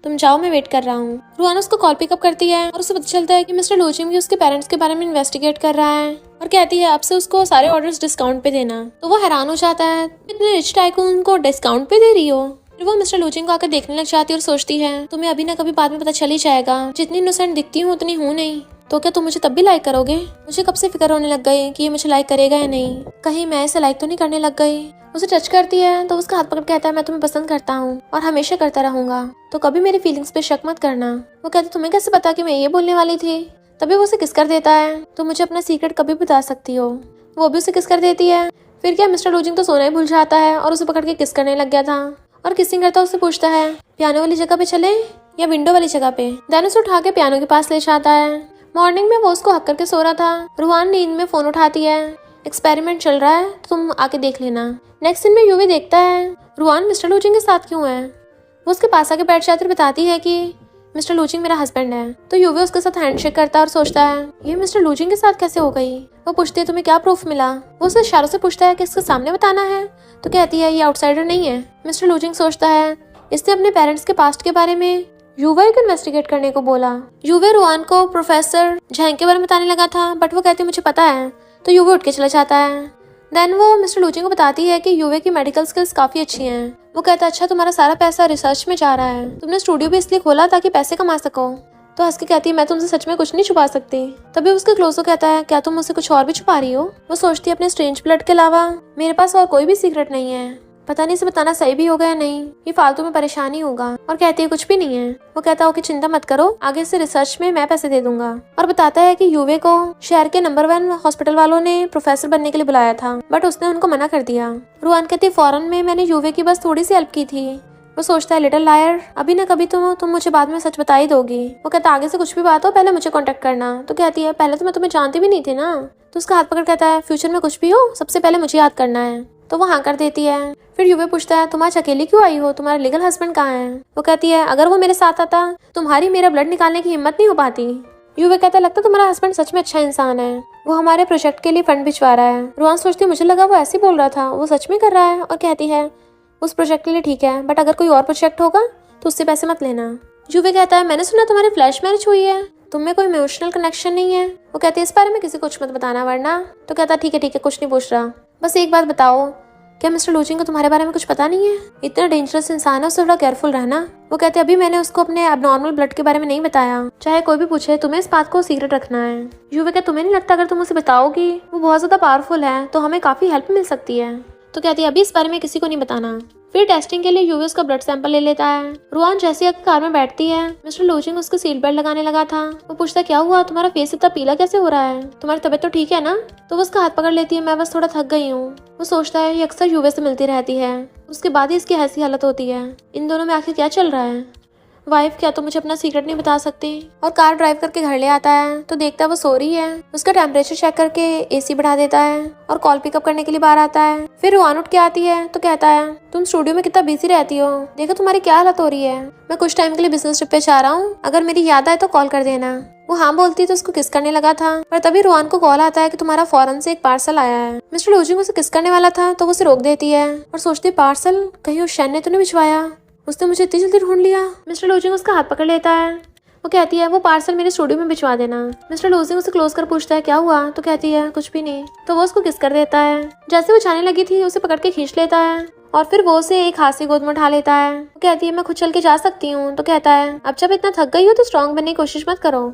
तुम जाओ, मैं वेट कर रहा हूँ। रुआन उसको कॉल पिकअप करती है और उसे पता चलता है कि मिस्टर लोचिन भी उसके पेरेंट्स के बारे में इन्वेस्टिगेट कर रहा है और कहती है अब से उसको सारे ऑर्डर्स डिस्काउंट पे देना। तो वो हैरान हो जाता है, इतने रिच टाइकून को डिस्काउंट पे दे रही हो। फिर वो मिस्टर लोचिन को आकर देखने लग जाती है और सोचती है तुम्हें अभी ना कभी बाद में पता चल ही जाएगा, जितनी इनोसेंट दिखती हूँ उतनी हूँ नहीं। तो क्या तुम मुझे तब भी लाइक करोगे? मुझे कब से फिक्र होने लग गई कि ये मुझे लाइक करेगा या नहीं, कहीं मैं इसे लाइक तो नहीं करने लग गई। उसे टच करती है तो उसका हाथ पकड़ कहता है मैं तुम्हें पसंद करता हूँ और हमेशा करता रहूंगा, तो कभी मेरी फीलिंग्स पे शक मत करना। वो कहती तुम्हें कैसे पता कि मैं ये बोलने वाली थी? तभी वो उसे किस कर देता है, तो मुझे अपना सीक्रेट कभी बता सकती हो। वो भी उसे किस कर देती है। फिर क्या मिस्टर लोचिन तो सोना ही भूल जाता है और उसे पकड़ के किस करने लग गया था और किसिंग करता उससे पूछता है पियानो वाली जगह पे चले या विंडो वाली जगह पे। देन उसे उठा के पियानो के पास ले जाता है। मॉर्निंग में वो उसको हक करके सो रहा था। रुआन नींद में फोन उठाती है, एक्सपेरिमेंट चल रहा है तो तुम आके देख लेना। नेक्स्ट सीन में यूवी देखता है रुआन मिस्टर लोचिन के साथ क्यों है। वो उसके पास आके बैठ जाती और बताती है कि मिस्टर लोचिन मेरा हस्बैंड है। तो यूवी उसके साथ हैंडशेक करता है और सोचता है ये मिस्टर लोचिन के साथ कैसे हो गई। वो पूछती है तुम्हें क्या प्रूफ मिला। वो उसे इशारों से पूछता है कि इसके सामने बताना है। तो कहती है ये आउटसाइडर नहीं है। मिस्टर लोचिन सोचता है इसने अपने पेरेंट्स के पास्ट के बारे में यूवे को इन्वेस्टिगेट करने को बोला। यूवे रुआन को प्रोफेसर झैंग के बारे में बताने लगा था, बट वो कहती मुझे पता है। तो यूवे उठ के चला जाता है। देन वो मिस्टर लोचिन को बताती है कि यूवे की मेडिकल स्किल्स काफी अच्छी हैं। वो कहता है अच्छा तुम्हारा सारा पैसा रिसर्च में जा रहा है, तुमने स्टूडियो भी इसलिए खोला ताकि पैसे कमा सको। तो हंस के कहती है मैं तुमसे सच में कुछ नहीं छुपा सकती। तभी उसके क्लोजो कहता है क्या तुम मुझसे कुछ और भी छुपा रही हो। वो सोचती है अपने स्ट्रेंज ब्लड के अलावा मेरे पास और कोई भी सीक्रेट नहीं है, पता नहीं इसे बताना सही भी होगा या नहीं, ये फालतू में परेशानी होगा। और कहती है कुछ भी नहीं है। वो कहता है ओके चिंता मत करो, आगे से रिसर्च में मैं पैसे दे दूंगा। और बताता है कि यूवे को शहर के नंबर 1 हॉस्पिटल वालों ने प्रोफेसर बनने के लिए बुलाया था, बट उसने उनको मना कर दिया। रुआन कहती है फौरन में मैंने यूवे की बस थोड़ी सी हेल्प की थी। वो सोचता है लिटिल लायर, अभी ना कभी तुम मुझे बाद में सच बता ही दोगी। वो कहता है आगे से कुछ भी बात हो पहले मुझे कांटेक्ट करना। तो कहती है पहले तो मैं तुम्हें जानती भी नहीं थी ना। तो उसका हाथ पकड़ कहता है फ्यूचर में कुछ भी हो सबसे पहले मुझे याद करना है। तो वो हाँ कर देती है। फिर यूवे पूछता है तुम आज अकेली क्यों आई हो, तुम्हारा लीगल हस्बैंड कहाँ है। वो कहती है अगर वो मेरे साथ आता तुम्हारी मेरा ब्लड निकालने की हिम्मत नहीं हो पाती। यूवे कहता है लगता है तुम्हारा हस्बैंड सच में अच्छा इंसान है, वो हमारे प्रोजेक्ट के लिए फंड भिजवा रहा है। रुआन सोचती है मुझे लगा वो ऐसे बोल रहा था, वो सच में कर रहा है। और कहती है उस प्रोजेक्ट के लिए ठीक है, बट अगर कोई और प्रोजेक्ट होगा तो उससे पैसे मत लेना। यूवे कहता है मैंने सुना तुम्हारी फ्लैश मैरिज हुई है, तुम में कोई इमोशनल कनेक्शन नहीं है। वो कहती है इस बारे में किसी को कुछ मत बताना वरना। तो कहता ठीक है कुछ नहीं पूछ रहा, बस एक बात बताओ क्या मिस्टर लोचिन को तुम्हारे बारे में कुछ पता नहीं है? इतना डेंजरस इंसान है, उससे थोड़ा केयरफुल रहना। वो कहते हैं अभी मैंने उसको अपने एबनॉर्मल ब्लड के बारे में नहीं बताया, चाहे कोई भी पूछे तुम्हें इस बात को सीक्रेट रखना है। यूवे कहते तुम्हें नहीं लगता अगर तुम उसे बताओगी वो बहुत ज्यादा पावरफुल है तो हमें काफी हेल्प मिल सकती है। तो कहती है अभी इस बारे में किसी को नहीं बताना। फिर टेस्टिंग के लिए यूवी उसका ब्लड सैंपल ले लेता है। रुआन जैसे ही कार में बैठती है मिस्टर लोचिन उसको सीट बेल्ट लगाने लगा था। वो पूछता क्या हुआ, तुम्हारा फेस इतना पीला कैसे हो रहा है, तुम्हारी तबीयत तो ठीक है ना। तो वो उसका हाथ पकड़ लेती है, मैं बस थोड़ा थक गई हूँ। वो सोचता है ये अक्सर यूवी से मिलती रहती है, उसके बाद ही इसकी ऐसी हालत होती है, इन दोनों में आखिर क्या चल रहा है। वाइफ क्या तो मुझे अपना सीक्रेट नहीं बता सकती। और कार ड्राइव करके घर ले आता है तो देखता है वो सो रही है। उसका टेम्परेचर चेक करके एसी बढ़ा देता है और कॉल पिकअप करने के लिए बाहर आता है। फिर रुआन उठ के आती है तो कहता है तुम स्टूडियो में कितना बिजी रहती हो, देखो तुम्हारी क्या हालत हो रही है। मैं कुछ टाइम के लिए बिजनेस ट्रिप पे जा रहा हूँ, अगर मेरी याद आए तो कॉल कर देना। वो हाँ बोलती तो उसको किस करने लगा था, पर तभी रुआन को कॉल आता है कि तुम्हारा फॉरेन से एक पार्सल आया है। मिस्टर लोचिन उसे किस करने वाला था तो वो उसे रोक देती है और सोचती पार्सल कहीं उस शैन ने तो नहीं भिजवाया, उसने मुझे इतनी जल्दी ढूंढ लिया। मिस्टर लोचिन उसका हाथ पकड़ लेता है। वो कहती है वो पार्सल मेरे स्टूडियो में भिजवा देना। मिस्टर लोचिन उसे क्लोज कर पूछता है क्या हुआ। तो कहती है कुछ भी नहीं। तो वो उसको किस कर देता है। जैसे वो जाने लगी थी उसे पकड़ के खींच लेता है और फिर वो उसे एक हाथ से गोद में उठा लेता है। वो कहती है मैं खुद चल के जा सकती हूँ। तो कहता है अब जब इतना थक गई हो तो स्ट्रॉन्ग बनने की कोशिश मत करो।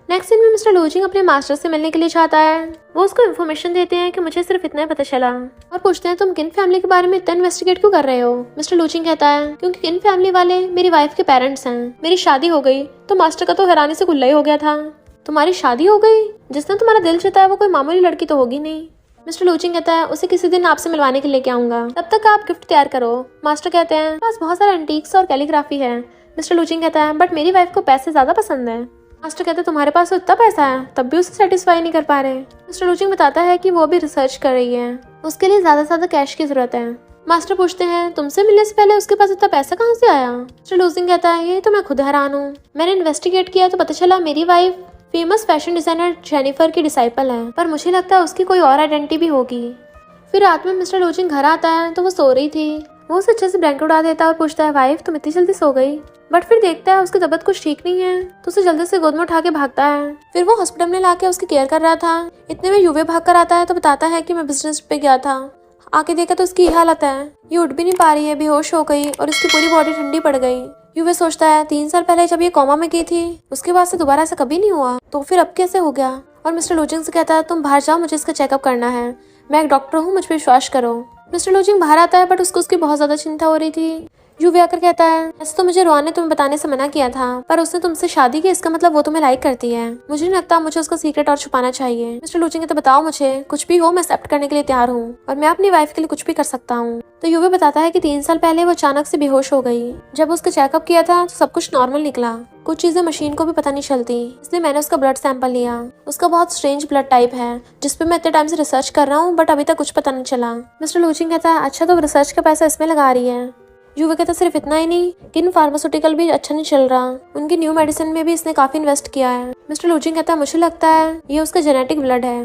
नेक्स्ट सीन में मिस्टर लोचिन अपने मास्टर से मिलने के लिए चाहता है। वो उसको इन्फॉर्मेशन देते हैं कि मुझे सिर्फ इतना ही पता चला और पूछते हैं तुम किन फैमिली के बारे में इतना इन्वेस्टिगेट क्यों कर रहे हो। मिस्टर लोचिन कहता है क्योंकि किन फैमिली वाले मेरी वाइफ के पेरेंट्स हैं, मेरी शादी हो गई। तो मास्टर का तो हैरानी से गुल्ला ही हो गया था। तुम्हारी शादी हो गई, जिसने तुम्हारा दिल जीता है वो कोई मामूली लड़की तो होगी नहीं। मिस्टर लोचिन कहता है उसे किसी दिन आपसे मिलवाने के लिए लेके आऊंगा, तब तक आप गिफ्ट तैयार करो। मास्टर कहते हैं पास बहुत सारे एंटीक्स और कैलीग्राफी है। मिस्टर लोचिन कहता है बट मेरी वाइफ को पैसे ज्यादा पसंद है। मास्टर कहते हैं तुम्हारे पास तो इतना पैसा है तब भी उसे सेटिस्फाई नहीं कर पा रहे। मिस्टर लोचिन बताता है कि वो भी रिसर्च कर रही है, उसके लिए ज्यादा से ज्यादा कैश की जरूरत है। मास्टर पूछते हैं तुमसे मिलने से पहले उसके पास इतना पैसा कहाँ से आया। मिस्टर लोचिन कहता है ये तो मैं खुद हैरान हूँ, मैंने इन्वेस्टिगेट किया तो पता चला मेरी wife famous fashion designer Jennifer की डिसाइपल है, पर मुझे लगता है उसकी कोई और आइडेंटिटी भी होगी। फिर रात में मिस्टर लोचिन घर आता है तो वो सो रही थी वो उसे अच्छे से ब्लैंकेट उड़ा देता है और पूछता है, वाइफ तुम इतनी जल्दी सो गई? बट फिर देखता है उसकी तबीयत कुछ ठीक नहीं है, तो उसे जल्दी से गोद में उठा के भागता है। फिर वो हॉस्पिटल में लाके उसकी केयर कर रहा था। इतने में युवे भाग कर आता है तो बताता है कि मैं बिजनेस पे गया था। आके देखा तो उसकी हालत है, ये उठ भी नहीं पा रही है, बेहोश हो गई और उसकी पूरी बॉडी ठंडी पड़ गई। युवे सोचता है 3 साल पहले जब ये कोमा में गई थी उसके बाद से दोबारा ऐसा कभी नहीं हुआ, तो फिर अब कैसे हो गया? और मिस्टर लूजिंग से कहता है, तुम बाहर जाओ, मुझे इसका चेकअप करना है, मैं एक डॉक्टर हूँ, मुझ पर विश्वास करो। मिस्टर लूजिंग बाहर आता है बट उसको उसकी बहुत ज्यादा चिंता हो रही थी। युवे आकर कहता है, ऐसे तो मुझे रुआन ने तुम्हें बताने से मना किया था, पर उसने तुमसे शादी की, इसका मतलब वो तुम्हें लाइक करती है। मुझे नहीं लगता मुझे उसका सीक्रेट और छुपाना चाहिए। मिस्टर लूजिंग कहता, बताओ मुझे, कुछ भी हो मैं एक्सेप्ट करने के लिए तैयार हूँ और मैं अपनी वाइफ के लिए कुछ भी कर सकता हूँ। तो युवे बताता है कि 3 साल पहले वो अचानक से बेहोश हो गई। जब उसका चेकअप किया था तो सब कुछ नॉर्मल निकला, कुछ चीजें मशीन को भी पता नहीं चलती, इसलिए मैंने उसका ब्लड सैंपल लिया। उसका बहुत स्ट्रेंज ब्लड टाइप है जिसपे मैं इतने टाइम से रिसर्च कर रहा हूँ, बट अभी तक कुछ पता नहीं चला। मिस्टर लूजिंग कहता है, अच्छा तो रिसर्च का पैसा इसमें लगा रही है? युवे कहता सिर्फ इतना ही नहीं, किन फार्मास्यूटिकल भी अच्छा नहीं चल रहा, उनकी न्यू मेडिसिन में भी इसने काफी इन्वेस्ट किया है। मिस्टर लूजिंग कहता है, मुझे लगता है ये उसका जेनेटिक ब्लड है,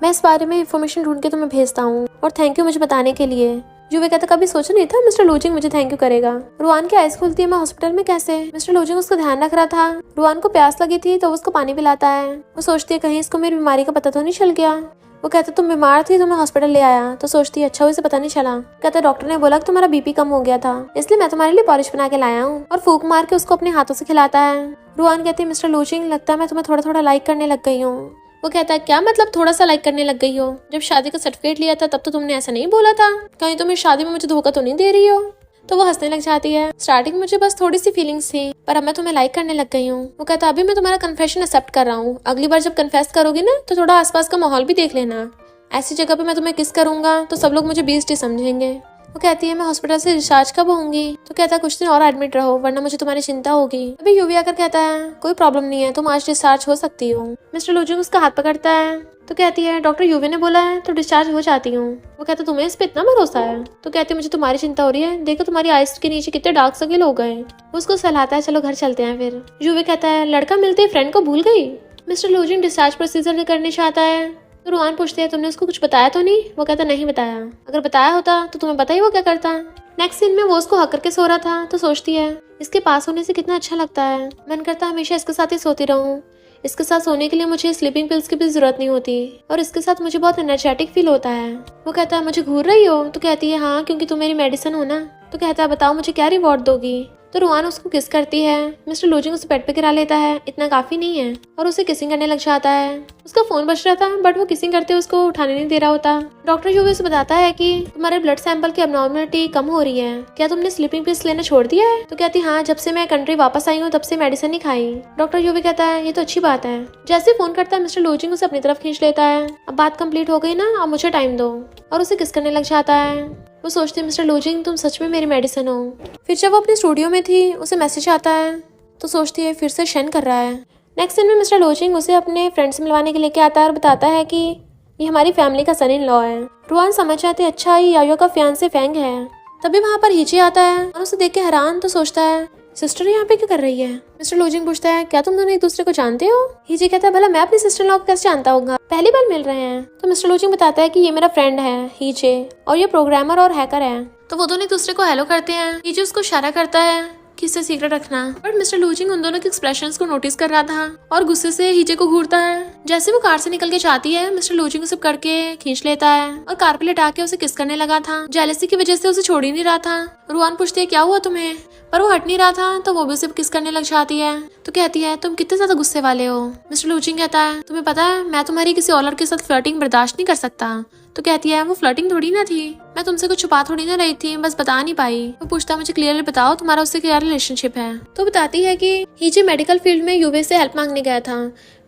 मैं इस बारे में इन्फॉर्मेशन ढूंढ के तुम्हें भेजता हूँ और थैंक यू मुझे बताने के लिए। युवे कहता, कभी सोचा नहीं था मिस्टर लूजिंग मुझे थैंक यू करेगा। रुआन की आइस खुलती है, मैं हॉस्पिटल में कैसे? मिस्टर लूजिंग उसका ध्यान रख रहा था। रुआन को प्यास लगी थी तो उसको पानी पिलाता है। वो सोचती है कहीं इसको मेरी बीमारी का पता तो नहीं चल गया। वो कहता, तुम बीमार थी तो मैं हॉस्पिटल ले आया, तो सोचती है अच्छा उसे पता नहीं चला। कहता, डॉक्टर ने बोला कि तुम्हारा बीपी कम हो गया था, इसलिए मैं तुम्हारे लिए पॉलिश बना के लाया हूँ, और फूक मार के उसको अपने हाथों से खिलाता है। रुआन कहती है, मिस्टर लूजिंग लगता है मैं तुम्हें थोड़ा थोड़ा लाइक करने लग गई हूँ। वो कहता है, क्या मतलब थोड़ा सा लाइक करने लग गई हो? जब शादी का सर्टिफिकेट लिया था तब तो तुमने ऐसा नहीं बोला था, कहीं तुम इस शादी में मुझे धोखा तो नहीं दे रही हो? तो वो हंसने लग जाती है, स्टार्टिंग में मुझे बस थोड़ी सी फीलिंग्स थी, पर अब मैं तुम्हें लाइक करने लग गई हूँ। वो कहता, अभी मैं तुम्हारा कन्फेशन एक्सेप्ट कर रहा हूँ, अगली बार जब कन्फेस करोगी ना तो थोड़ा आसपास का माहौल भी देख लेना, ऐसी जगह पे मैं तुम्हें किस करूंगा तो सब लोग मुझे बेइज्जती समझेंगे। वो कहती है, मैं हॉस्पिटल से डिस्चार्ज कब होंगी? तो कहता है, कुछ दिन और एडमिट रहो वरना मुझे तुम्हारी चिंता होगी। अभी युवी आकर कहता है, कोई प्रॉब्लम नहीं है, तुम आज डिस्चार्ज हो सकती हो। मिस्टर लूजिंग उसका हाथ पकड़ता है तो कहती है, डॉक्टर युवी ने बोला है तो डिस्चार्ज हो जाती हूँ। वो कहता, तुम्हें इस पे इतना भरोसा है? तो कहती है, मुझे तुम्हारी चिंता हो रही है, देखो तुम्हारी आइस के नीचे कितने डार्क सर्किल हो गए। वो उसको सहलाता है, चलो घर चलते हैं। फिर युवी कहता है, लड़का मिलते ही फ्रेंड को भूल गई। मिस्टर लूजिंग डिस्चार्ज प्रोसीजर करने चाहता है तो रुआन पूछते हैं, तुमने उसको कुछ बताया तो नहीं? वो कहता, नहीं बताया, अगर बताया होता तो तुम्हें पता ही वो क्या करता। नेक्स्ट सीन में वो उसको हक करके सो रहा था तो सोचती है, इसके पास होने से कितना अच्छा लगता है, मन करता है हमेशा इसके साथ ही सोती रहूं। इसके साथ सोने के लिए मुझे स्लीपिंग पिल्स की भी जरूरत नहीं होती और इसके साथ मुझे बहुत एनर्जेटिक फील होता है। वो कहता है, मुझे घूर रही हो? तो कहती है, हाँ क्योंकि तुम मेरी मेडिसिन हो ना। तो कहता है, बताओ मुझे क्या रिवॉर्ड दोगी? तो रुआन उसको किस करती है। मिस्टर लूजिंग उसे बेड पे गिरा लेता है, इतना काफी नहीं है, और उसे किसिंग करने लग जाता है। उसका फोन बज रहा था बट वो किसिंग करते उसको उठाने नहीं दे रहा होता। डॉक्टर युवी उसे बताता है कि तुम्हारे ब्लड सैंपल की एब्नॉर्मलिटी कम हो रही है, क्या तुमने स्लीपिंग पिल्स लेना छोड़ दिया है? तो कहती, हाँ जब से मैं कंट्री वापस आई हूँ तब से मेडिसिन नहीं खाई। डॉक्टर युवी कहता है, ये तो अच्छी बात है। जैसे फोन करता है मिस्टर लूजिंग उसे अपनी तरफ खींच लेता है, अब बात कंप्लीट हो गई ना, अब मुझे टाइम दो, और उसे किस करने लग जाता है। वो सोचती है, मिस्टर लूजिंग तुम सच में मेरी मेडिसिन हो। फिर जब वो अपने स्टूडियो में थी उसे मैसेज आता है तो सोचती है फिर से शन कर रहा है। नेक्स्ट दिन में मिस्टर लूजिंग उसे अपने फ्रेंड से मिलवाने के लेके आता है और बताता है कि ये हमारी फैमिली का सन इन लॉ है। रुआन समझ जाते, अच्छा ये यायो का फियांसे फेंग है। तभी वहाँ पर हीचे आता है और उसे देख के हैरान तो सोचता है, सिस्टर यहाँ पे क्या कर रही है? मिस्टर लूजिंग पूछता है, क्या तुम दोनों एक दूसरे को जानते हो? हीजे कहता है, भला मैं अपनी सिस्टर लॉ को कैसे जानता होगा, पहली बार मिल रहे हैं। तो मिस्टर लूजिंग बताता है कि ये मेरा फ्रेंड है हीजे और ये प्रोग्रामर और हैकर है। तो वो दोनों एक दूसरे को हेलो करते हैं। हीजे उसको इशारा करता है कि इसे सीक्रेट रखना, बट मिस्टर लूजिंग उन दोनों के एक्सप्रेशंस को नोटिस कर रहा था और गुस्से से हीजे को घूरता है। जैसे वो कार से निकल के जाती है मिस्टर लूजिंग उसे पकड़ के खींच लेता है और कार पे लेटा के उसे किस करने लगा था। जेलसी की वजह से उसे छोड़ ही नहीं रहा था। रुआन पूछती है, क्या हुआ तुम्हें? पर वो हट नहीं रहा था तो वो भी उसे किस करने लग जाती है। तो कहती है, तुम कितने ज्यादा गुस्से वाले हो। मिस्टर लूजिंग कहता है, तुम्हें पता है मैं तुम्हारी किसी और के साथ फ्लर्टिंग बर्दाश्त नहीं कर सकता। तो कहती है, वो फ्लर्टिंग थोड़ी ना थी, मैं तुमसे कुछ छुपा थोड़ी ना रही थी, बस बता नहीं पाई। वो पूछता, मुझे क्लियरली बताओ तुम्हारा उससे क्या रिलेशनशिप है। तो बताती है कि हीजे मेडिकल फील्ड में युवे से हेल्प मांगने गया था,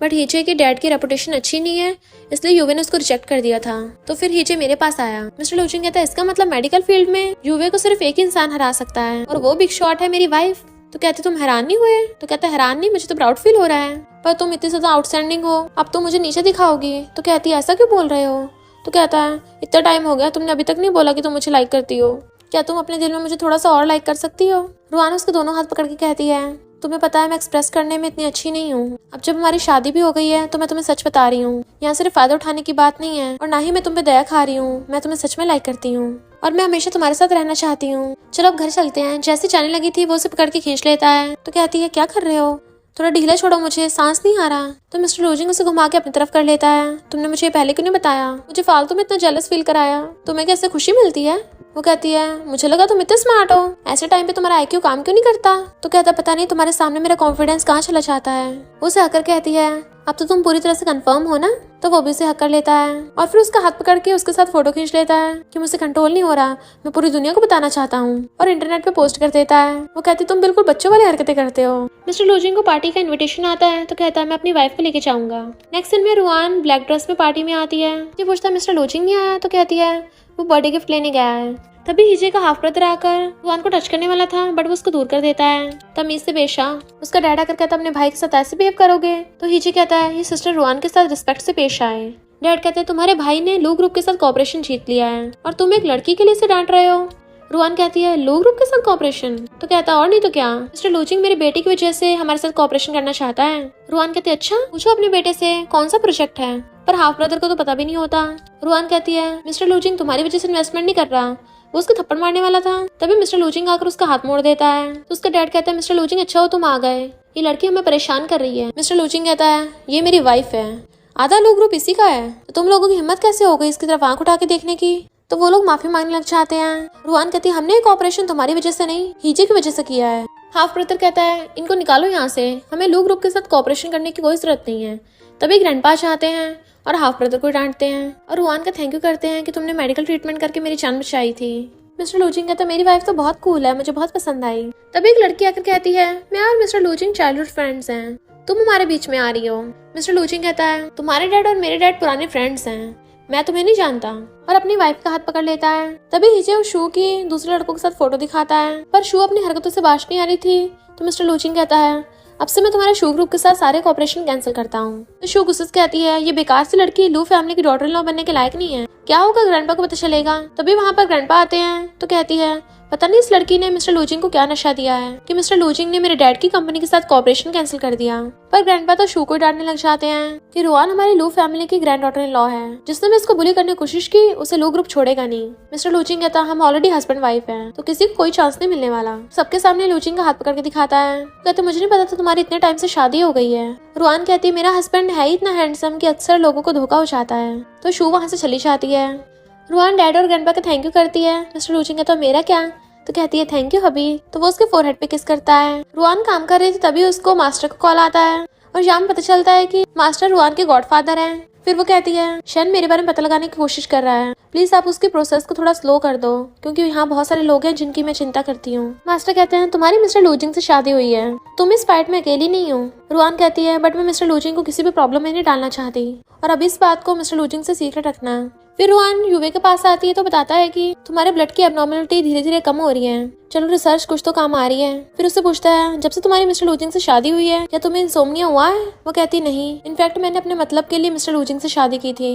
बट हीजे के डैड की रेपुटेशन अच्छी नहीं है इसलिए युवे ने उसको रिजेक्ट कर दिया था। तो फिर हीजे मेरे पास आया। मिस्टर लूजिंग कहता है, इसका मतलब मेडिकल फील्ड में युवे को सिर्फ एक इंसान हरा सकता है और वो बिग शॉट है मेरी वाइफ। तो कहते, तुम हैरान नहीं हुए? तो कहता, हैरान नहीं, मुझे तो प्राउड फील हो रहा है, पर तुम इतनी ज्यादा आउटस्टैंडिंग हो, अब तुम मुझे नीचे दिखाओगी। तो कहती है, ऐसा क्यों बोल रहे हो? तो कहता है, इतना टाइम हो गया तुमने अभी तक नहीं बोला कि तुम मुझे लाइक करती हो, क्या तुम अपने दिल में मुझे थोड़ा सा और लाइक कर सकती हो? रुआन उसके दोनों हाथ पकड़ के कहती है, तुम्हें पता है मैं एक्सप्रेस करने में इतनी अच्छी नहीं हूँ। अब जब हमारी शादी भी हो गई है तो मैं तुम्हें सच बता रही हूँ। यहाँ सिर्फ फायदा उठाने की बात नहीं है और ना ही मैं तुम पे दया खा रही हूँ। मैं तुम्हें सच में लाइक करती हूँ और मैं हमेशा तुम्हारे साथ रहना चाहती हूँ। चलो अब घर चलते हैं। जैसी जाने लगी थी वो उसे पकड़ के खींच लेता है तो कहती है क्या कर रहे हो, थोड़ा ढीला छोड़ो, मुझे सांस नहीं आ रहा। तो मिस्टर लोजिंग उसे घुमा के अपनी तरफ कर लेता है। तुमने मुझे पहले क्यों नहीं बताया, मुझे फालतू में इतना जेलस फील कराया, तुम्हें कैसे खुशी मिलती है। वो कहती है मुझे लगा तुम इतने स्मार्ट हो, ऐसे टाइम पे तुम्हारा आईक्यू काम क्यों नहीं करता। तो कहता पता नहीं तुम्हारे सामने मेरा कॉन्फिडेंस कहाँ चला जाता है। वो उसे हकर कहती है अब तो तुम पूरी तरह से कंफर्म हो ना। तो वो भी उसे हक कर लेता है और फिर उसका हाथ पकड़ के उसके साथ फोटो खींच लेता है कि मुझसे कंट्रोल नहीं हो रहा, मैं पूरी दुनिया को बताना चाहता हूँ, और इंटरनेट पे पोस्ट कर देता है। वो कहती तुम बिल्कुल बच्चों वाली हरकतें करते हो। मिस्टर लोजिंग को पार्टी का इन्विटेशन आता है तो कहता है मैं अपनी वाइफ को लेके जाऊंगा। नेक्स्ट सीन में रुआन ब्लैक ड्रेस में पार्टी में आती है। ये पूछता है मिस्टर लोजिंग नहीं आया। तो कहती है वो बर्थडे गिफ्ट लेने गया है। तभी हिजे का हाफ ब्रदर आकर रुआन को टच करने वाला था बट वो उसको दूर कर देता है। तमीज से बेशा उसका डैड आकर कहता है अपने भाई के साथ ऐसे बिहेव करोगे। तो हिजे कहता है ये सिस्टर रुआन के साथ रिस्पेक्ट से पेश आए। डैड कहते हैं तुम्हारे भाई ने लो ग्रुप के साथ कॉपरेशन जीत लिया है और तुम एक लड़की के लिए इसे डांट रहे हो। रुआन कहती है लो ग्रुप के साथ कॉपरेशन। तो कहता और नहीं तो क्या, मिस्टर लोजिंग मेरी बेटी की वजह से हमारे साथ कॉपरेशन करना चाहता है। रुआन कहते अच्छा पूछो अपने बेटे से कौन सा प्रोजेक्ट है, पर हाफ ब्रदर को तो पता भी नहीं होता। रुआन कहती है मिस्टर लोजिंग तुम्हारी वजह से इन्वेस्टमेंट नहीं कर रहा, वो उसको थप्पड़ मारने वाला था। तभी मिस्टर लोजिंग आकर उसका हाथ मोड़ देता है। तो उसका डैड कहता है मिस्टर लोजिंग अच्छा हो तुम आ गए, ये लड़की हमें परेशान कर रही है। मिस्टर लोजिंग कहता है ये मेरी वाइफ है, आधा लोग ग्रुप इसी का है, तो तुम लोगों की हिम्मत कैसे हो गई इसकी तरफ आंख उठा के देखने की। तो वो लोग माफी मांगने लग जाते हैं। रुआन कहती है हमने एक ऑपरेशन तुम्हारी वजह से नहीं हीजे की वजह से किया है। हाफ ब्रदर कहता है इनको निकालो यहाँ से, हमें लो ग्रुप के साथ कॉपरेशन करने की कोई जरूरत नहीं है। तभी ग्रैंडपा चाहते हैं और हाफ ब्रदर को डांटते हैं और रुआन का थैंक यू करते हैं कि तुमने मेडिकल ट्रीटमेंट करके मेरी जान बचाई थी। मिस्टर लोजिंग कहता मेरी वाइफ तो बहुत कूल है, मुझे बहुत पसंद आई। तभी एक लड़की आकर कहती है मैं और मिस्टर लोजिंग चाइल्डहुड फ्रेंड्स हैं, तुम हमारे बीच में आ रही हो। मिस्टर लोजिंग कहता है तुम्हारे डैड और मेरे डैड पुराने फ्रेंड्स हैं, मैं तुम्हें नहीं जानता, और अपनी वाइफ का हाथ पकड़ लेता है। तभी हिजे उस शू की दूसरे लड़कों के साथ फोटो दिखाता है, पर शू अपनी हरकतों से बाज नहीं आ रही थी। तो मिस्टर लोजिंग कहता है अब से मैं तुम्हारे शू ग्रुप के साथ सारे कॉपरेशन कैंसिल करता हूँ। तो शू गुस्से से कहती है ये बेकार सी लड़की लू फैमिली की डॉटर इन लॉ बनने के लायक नहीं है, क्या होगा ग्रैंडपा को पता चलेगा। तभी वहाँ पर ग्रैंडपा आते हैं तो कहती है पता नहीं इस लड़की ने मिस्टर लोजिंग को क्या नशा दिया है कि मिस्टर लोजिंग ने मेरे डैड की कंपनी के साथ कॉपरेशन कैंसिल कर दिया। पर ग्रैंडपा तो शू को डांटने लग जाते हैं कि रुआन हमारी लू फैमिली की ग्रैंड डॉटर इन लॉ है, जिसने भी इसको बुली करने की कोशिश की उसे लो ग्रुप छोड़ेगा नहीं। मिस्टर लोजिंग कहता हम ऑलरेडी हस्बैंड वाइफ हैं, तो किसी को कोई चांस नहीं मिलने वाला। सबके सामने लोजिंग का हाथ पकड़ के दिखाता है, कहते मुझे नहीं पता था तुम्हारी इतने टाइम से शादी हो गई है। रुआन कहती है मेरा हस्बैंड है ही इतना हैंडसम कि अक्सर लोगों को धोखा हो जाता है। तो शू वहाँ से चली जाती है। रुआन डैड और ग्रैंडपा का थैंक यू करती है। मिस्टर लोजिंग कहता मेरा क्या। तो कहती है थैंक यू हबी। तो वो उसके फोरहेड पे किस करता है। रुआन काम कर रही थी तभी उसको मास्टर का कॉल आता है और यहाँ पता चलता है कि मास्टर रुआन के गॉडफादर हैं। फिर वो कहती है शन मेरे बारे में पता लगाने की कोशिश कर रहा है, प्लीज आप उसकी प्रोसेस को थोड़ा स्लो कर दो क्योंकि यहाँ बहुत सारे लोग हैं जिनकी मैं चिंता करती हूँ। मास्टर कहते हैं तुम्हारी मिस्टर लोजिंग से शादी हुई है, तुम इस फाइट में अकेली नहीं हो। रुआन कहती है बट मैं मिस्टर लोजिंग को किसी भी प्रॉब्लम में नहीं डालना चाहती और अब इस बात को मिस्टर लोजिंग से सीक्रेट रखना। फिर रुआन युवे के पास आती है तो बताता है कि तुम्हारे ब्लड की एबनॉर्मलिटी धीरे धीरे कम हो रही है, चलो रिसर्च कुछ तो काम आ रही है। फिर उससे पूछता है जब से तुम्हारी मिस्टर लोजिंग से शादी हुई है क्या तुम्हें इंसोम्निया हुआ है। वो कहती नहीं, इनफैक्ट मैंने अपने मतलब के लिए मिस्टर लोजिंग से शादी की थी।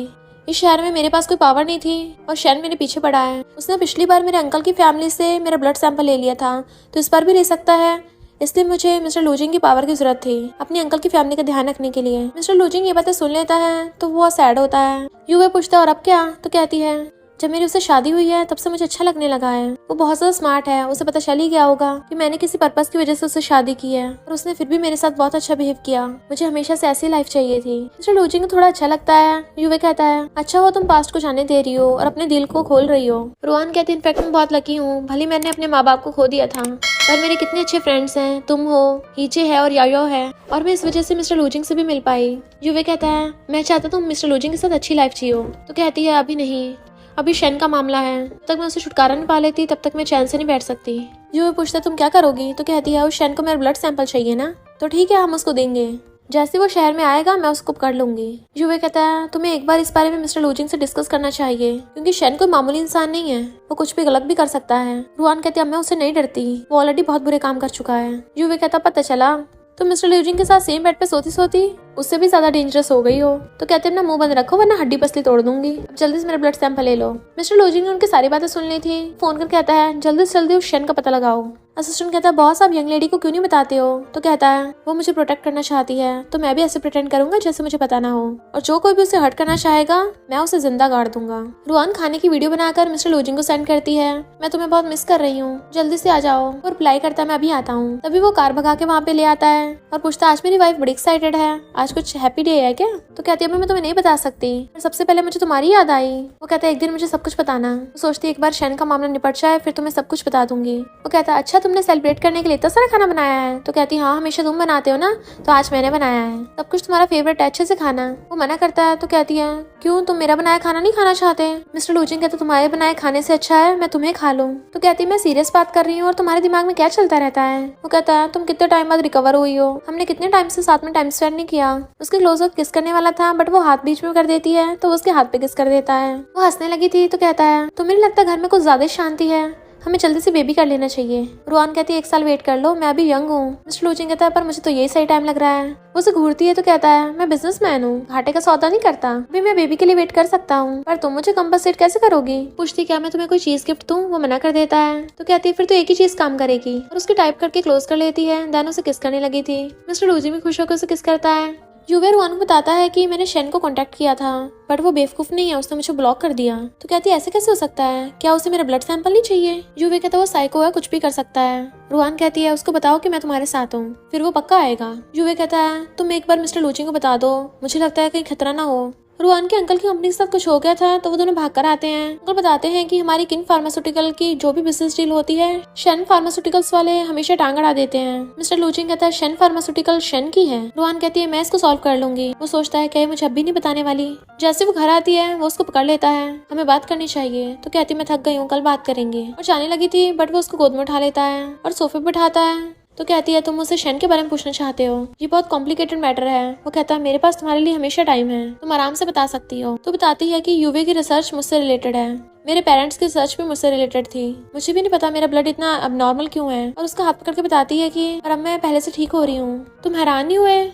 इस शहर में मेरे पास कोई पावर नहीं थी और शैन मेरे पीछे पड़ा है। उसने पिछली बार मेरे अंकल की फैमिली से मेरा ब्लड सैंपल ले लिया था तो इस बार भी ले सकता है, इसलिए मुझे मिस्टर लोजिंग की पावर की जरूरत थी अपनी अंकल की फैमिली का ध्यान रखने के लिए। मिस्टर लोजिंग ये बातें सुन लेता है तो वो सैड होता है। युवे पूछता है और अब क्या। तो कहती है जब मेरी उससे शादी हुई है तब से मुझे अच्छा लगने लगा है, वो बहुत ज्यादा स्मार्ट है, उसे पता चल ही गया होगा कि मैंने किसी पर्पस की वजह से उससे शादी की है और उसने फिर भी मेरे साथ बहुत अच्छा बिहेव किया, मुझे हमेशा से ऐसी लाइफ चाहिए थी। मिस्टर लोजिंग को थोड़ा अच्छा लगता है। युवे कहता है अच्छा हो तुम पास्ट को जाने दे रही हो और अपने दिल को खोल रही हो। रुआन कहती है इनफैक्ट मैं बहुत लकी हूँ, भले मैंने अपने माँ बाप को खो दिया था पर मेरे कितने अच्छे फ्रेंड्स हैं, तुम हो, हीचे है और यायो है, और मैं इस वजह से मिस्टर लोजिंग से भी मिल पाई। युवे कहता है मैं चाहता तुम मिस्टर लोजिंग के साथ अच्छी लाइफ जियो। तो कहती है अभी नहीं, अभी शैन का मामला है, जब तक मैं उसे छुटकारा नहीं पा लेती तब तक मैं चैन से नहीं बैठ सकती। युवे पूछता है तुम क्या करोगी। तो कहती है उस शैन को मेरा ब्लड सैंपल चाहिए ना। तो ठीक है हम उसको देंगे, जैसे वो शहर में आएगा मैं उसको कर लूंगी। युवे कहता है तुम्हें एक बार इस बारे में मिस्टर लोजिंग से डिस्कस करना चाहिए क्योंकि शैन कोई मामूली इंसान नहीं है, वो कुछ भी गलत भी कर सकता है। रुआन कहती है मैं उससे नहीं डरती, वो ऑलरेडी बहुत बुरे काम कर चुका है। युवे कहता पता चला तो मिस्टर लोजिंग के साथ सेम बेड पे सोती सोती उससे भी ज्यादा डेंजरस हो गई हो। तो कहते अपना मुंह बंद रखो वरना हड्डी पसली तोड़ दूंगी। अब जल्दी से मेरा ब्लड सैंपल ले लो। मिस्टर लोजिंग ने उनकी सारी बातें सुन ली थी। फोन कर कहता है जल्दी से जल्दी उस शन का पता लगाओ। असिस्टेंट कहता है बॉस आप यंग लेडी को क्यों नहीं बताते हो। तो कहता है वो मुझे प्रोटेक्ट करना चाहती है तो मैं भी ऐसे प्रिटेंड करूंगा जैसे मुझे पता ना हो, और जो कोई भी उसे हर्ट करना चाहेगा मैं उसे जिंदा गाड़ दूंगा। रुआन खाने की वीडियो बनाकर मिस्टर लोजिंग को सेंड करती है, मैं तुम्हें बहुत मिस कर रही हूँ, जल्दी से आ जाओ। और रिप्लाई करता है मैं अभी आता हूँ। तभी वो कार भगा के वहाँ पे ले आता है और पूछता है आज मेरी वाइफ बड़ी एक्साइटेड है, आज कुछ हैप्पी डे है क्या। तो कहती है मैं तुम्हें नहीं बता सकती, पर सबसे पहले मुझे तुम्हारी याद आई। वो कहता है एक दिन मुझे सब कुछ बताना। वो सोचती है एक बार शैन का मामला निपट जाए फिर तुम्हें सब कुछ बता दूंगी। वो कहता है अच्छा तुमने सेलिब्रेट करने के लिए इतना सारा खाना बनाया है। तो कहती है हाँ हमेशा तुम बनाते हो ना, तो आज मैंने बनाया है, सब कुछ तुम्हारा फेवरेट है, अच्छे से खाना। वो मना करता है। तो कहती है क्यों तुम मेरा बनाया खाना नहीं खाना चाहते। मिस्टर लोजिंग कहता तुम्हारे बनाए खाने से अच्छा है मैं तुम्हें खा लूं। तो कहती है मैं सीरियस बात कर रही हूँ और तुम्हारे दिमाग में क्या चलता रहता है। वो कहता है तुम कितने टाइम बाद रिकवर हुई हो, हमने कितने टाइम से साथ में टाइम स्पेंड नहीं किया। उसके क्लोज अप किस करने वाला था बट वो हाथ बीच में कर देती है तो उसके हाथ पे किस कर देता है। वो हंसने लगी थी। तो कहता है तुम्हें नहीं लगता घर में कुछ ज्यादा शांति है, हमें जल्दी से बेबी कर लेना चाहिए। रुआन कहती है 1 साल वेट कर लो, मैं अभी यंग हूँ। मिस्टर लोजिंग कहता है पर मुझे तो यही सही टाइम लग रहा है। वो उसे घूरती है। तो कहता है मैं बिजनेसमैन हूँ, घाटे का सौदा नहीं करता, अभी मैं बेबी के लिए वेट कर सकता हूँ, पर तुम मुझे कंपनसेट कैसे करोगी। पूछती क्या मैं तुम्हें कोई चीज गिफ्ट दूँ। वो मना कर देता है। तो कहती है फिर तो एक ही चीज काम करेगी, और उसकी टाइप करके क्लोज कर लेती है। देन उसे किस करने लगी थी। मिस्टर लोजिंग भी खुश होकर उसे किस करता है। यूवे रुआन को बताता है कि मैंने शैन को कांटेक्ट किया था बट वो बेवकूफ नहीं है, उसने मुझे ब्लॉक कर दिया। तो कहती है ऐसे कैसे हो सकता है, क्या उसे मेरा ब्लड सैंपल नहीं चाहिए। यूवे कहता है वो साइको है, कुछ भी कर सकता है। रुआन कहती है उसको बताओ कि मैं तुम्हारे साथ हूँ, फिर वो पक्का आएगा। यूवे कहता है तुम एक बार मिस्टर लोजिंग को बता दो, मुझे लगता है कहीं खतरा ना हो। रुआन के अंकल की कंपनी के साथ कुछ हो गया था तो वो दोनों भाग कर आते हैं। अंकल बताते हैं कि हमारी किन फार्मास्यूटिकल की जो भी बिजनेस डील होती है शेन फार्मास्यूटिकल्स वाले हमेशा टांग अड़ा देते हैं। मिस्टर लोजिंग कहता है शेन फार्मास्यूटिकल शेन की है। रुआन कहती है मैं इसको सॉल्व कर लूंगी। वो सोचता है क्या मुझे अब भी नहीं बताने वाली। जैसे वो घर आती है वो उसको पकड़ लेता है, हमें बात करनी चाहिए। तो कहती मैं थक गई हूँ, कल बात करेंगे। और जाने लगी थी बट वो उसको गोद में उठा लेता है और सोफे पे बिठाता है। तो कहती है तुम मुझसे शैन के बारे में पूछना चाहते हो, ये बहुत कॉम्प्लिकेटेड मैटर है। वो कहता है मेरे पास तुम्हारे लिए हमेशा टाइम है, तुम आराम से बता सकती हो। तो बताती है कि यूवे की रिसर्च मुझसे रिलेटेड है, मेरे पेरेंट्स की रिसर्च भी मुझसे रिलेटेड थी, मुझे भी नहीं पता मेरा ब्लड इतना अबनॉर्मल क्यों है। और उसका हाथ पकड़ के बताती है कि और अब मैं पहले से ठीक हो रही हूँ। तुम हैरान नहीं हुए,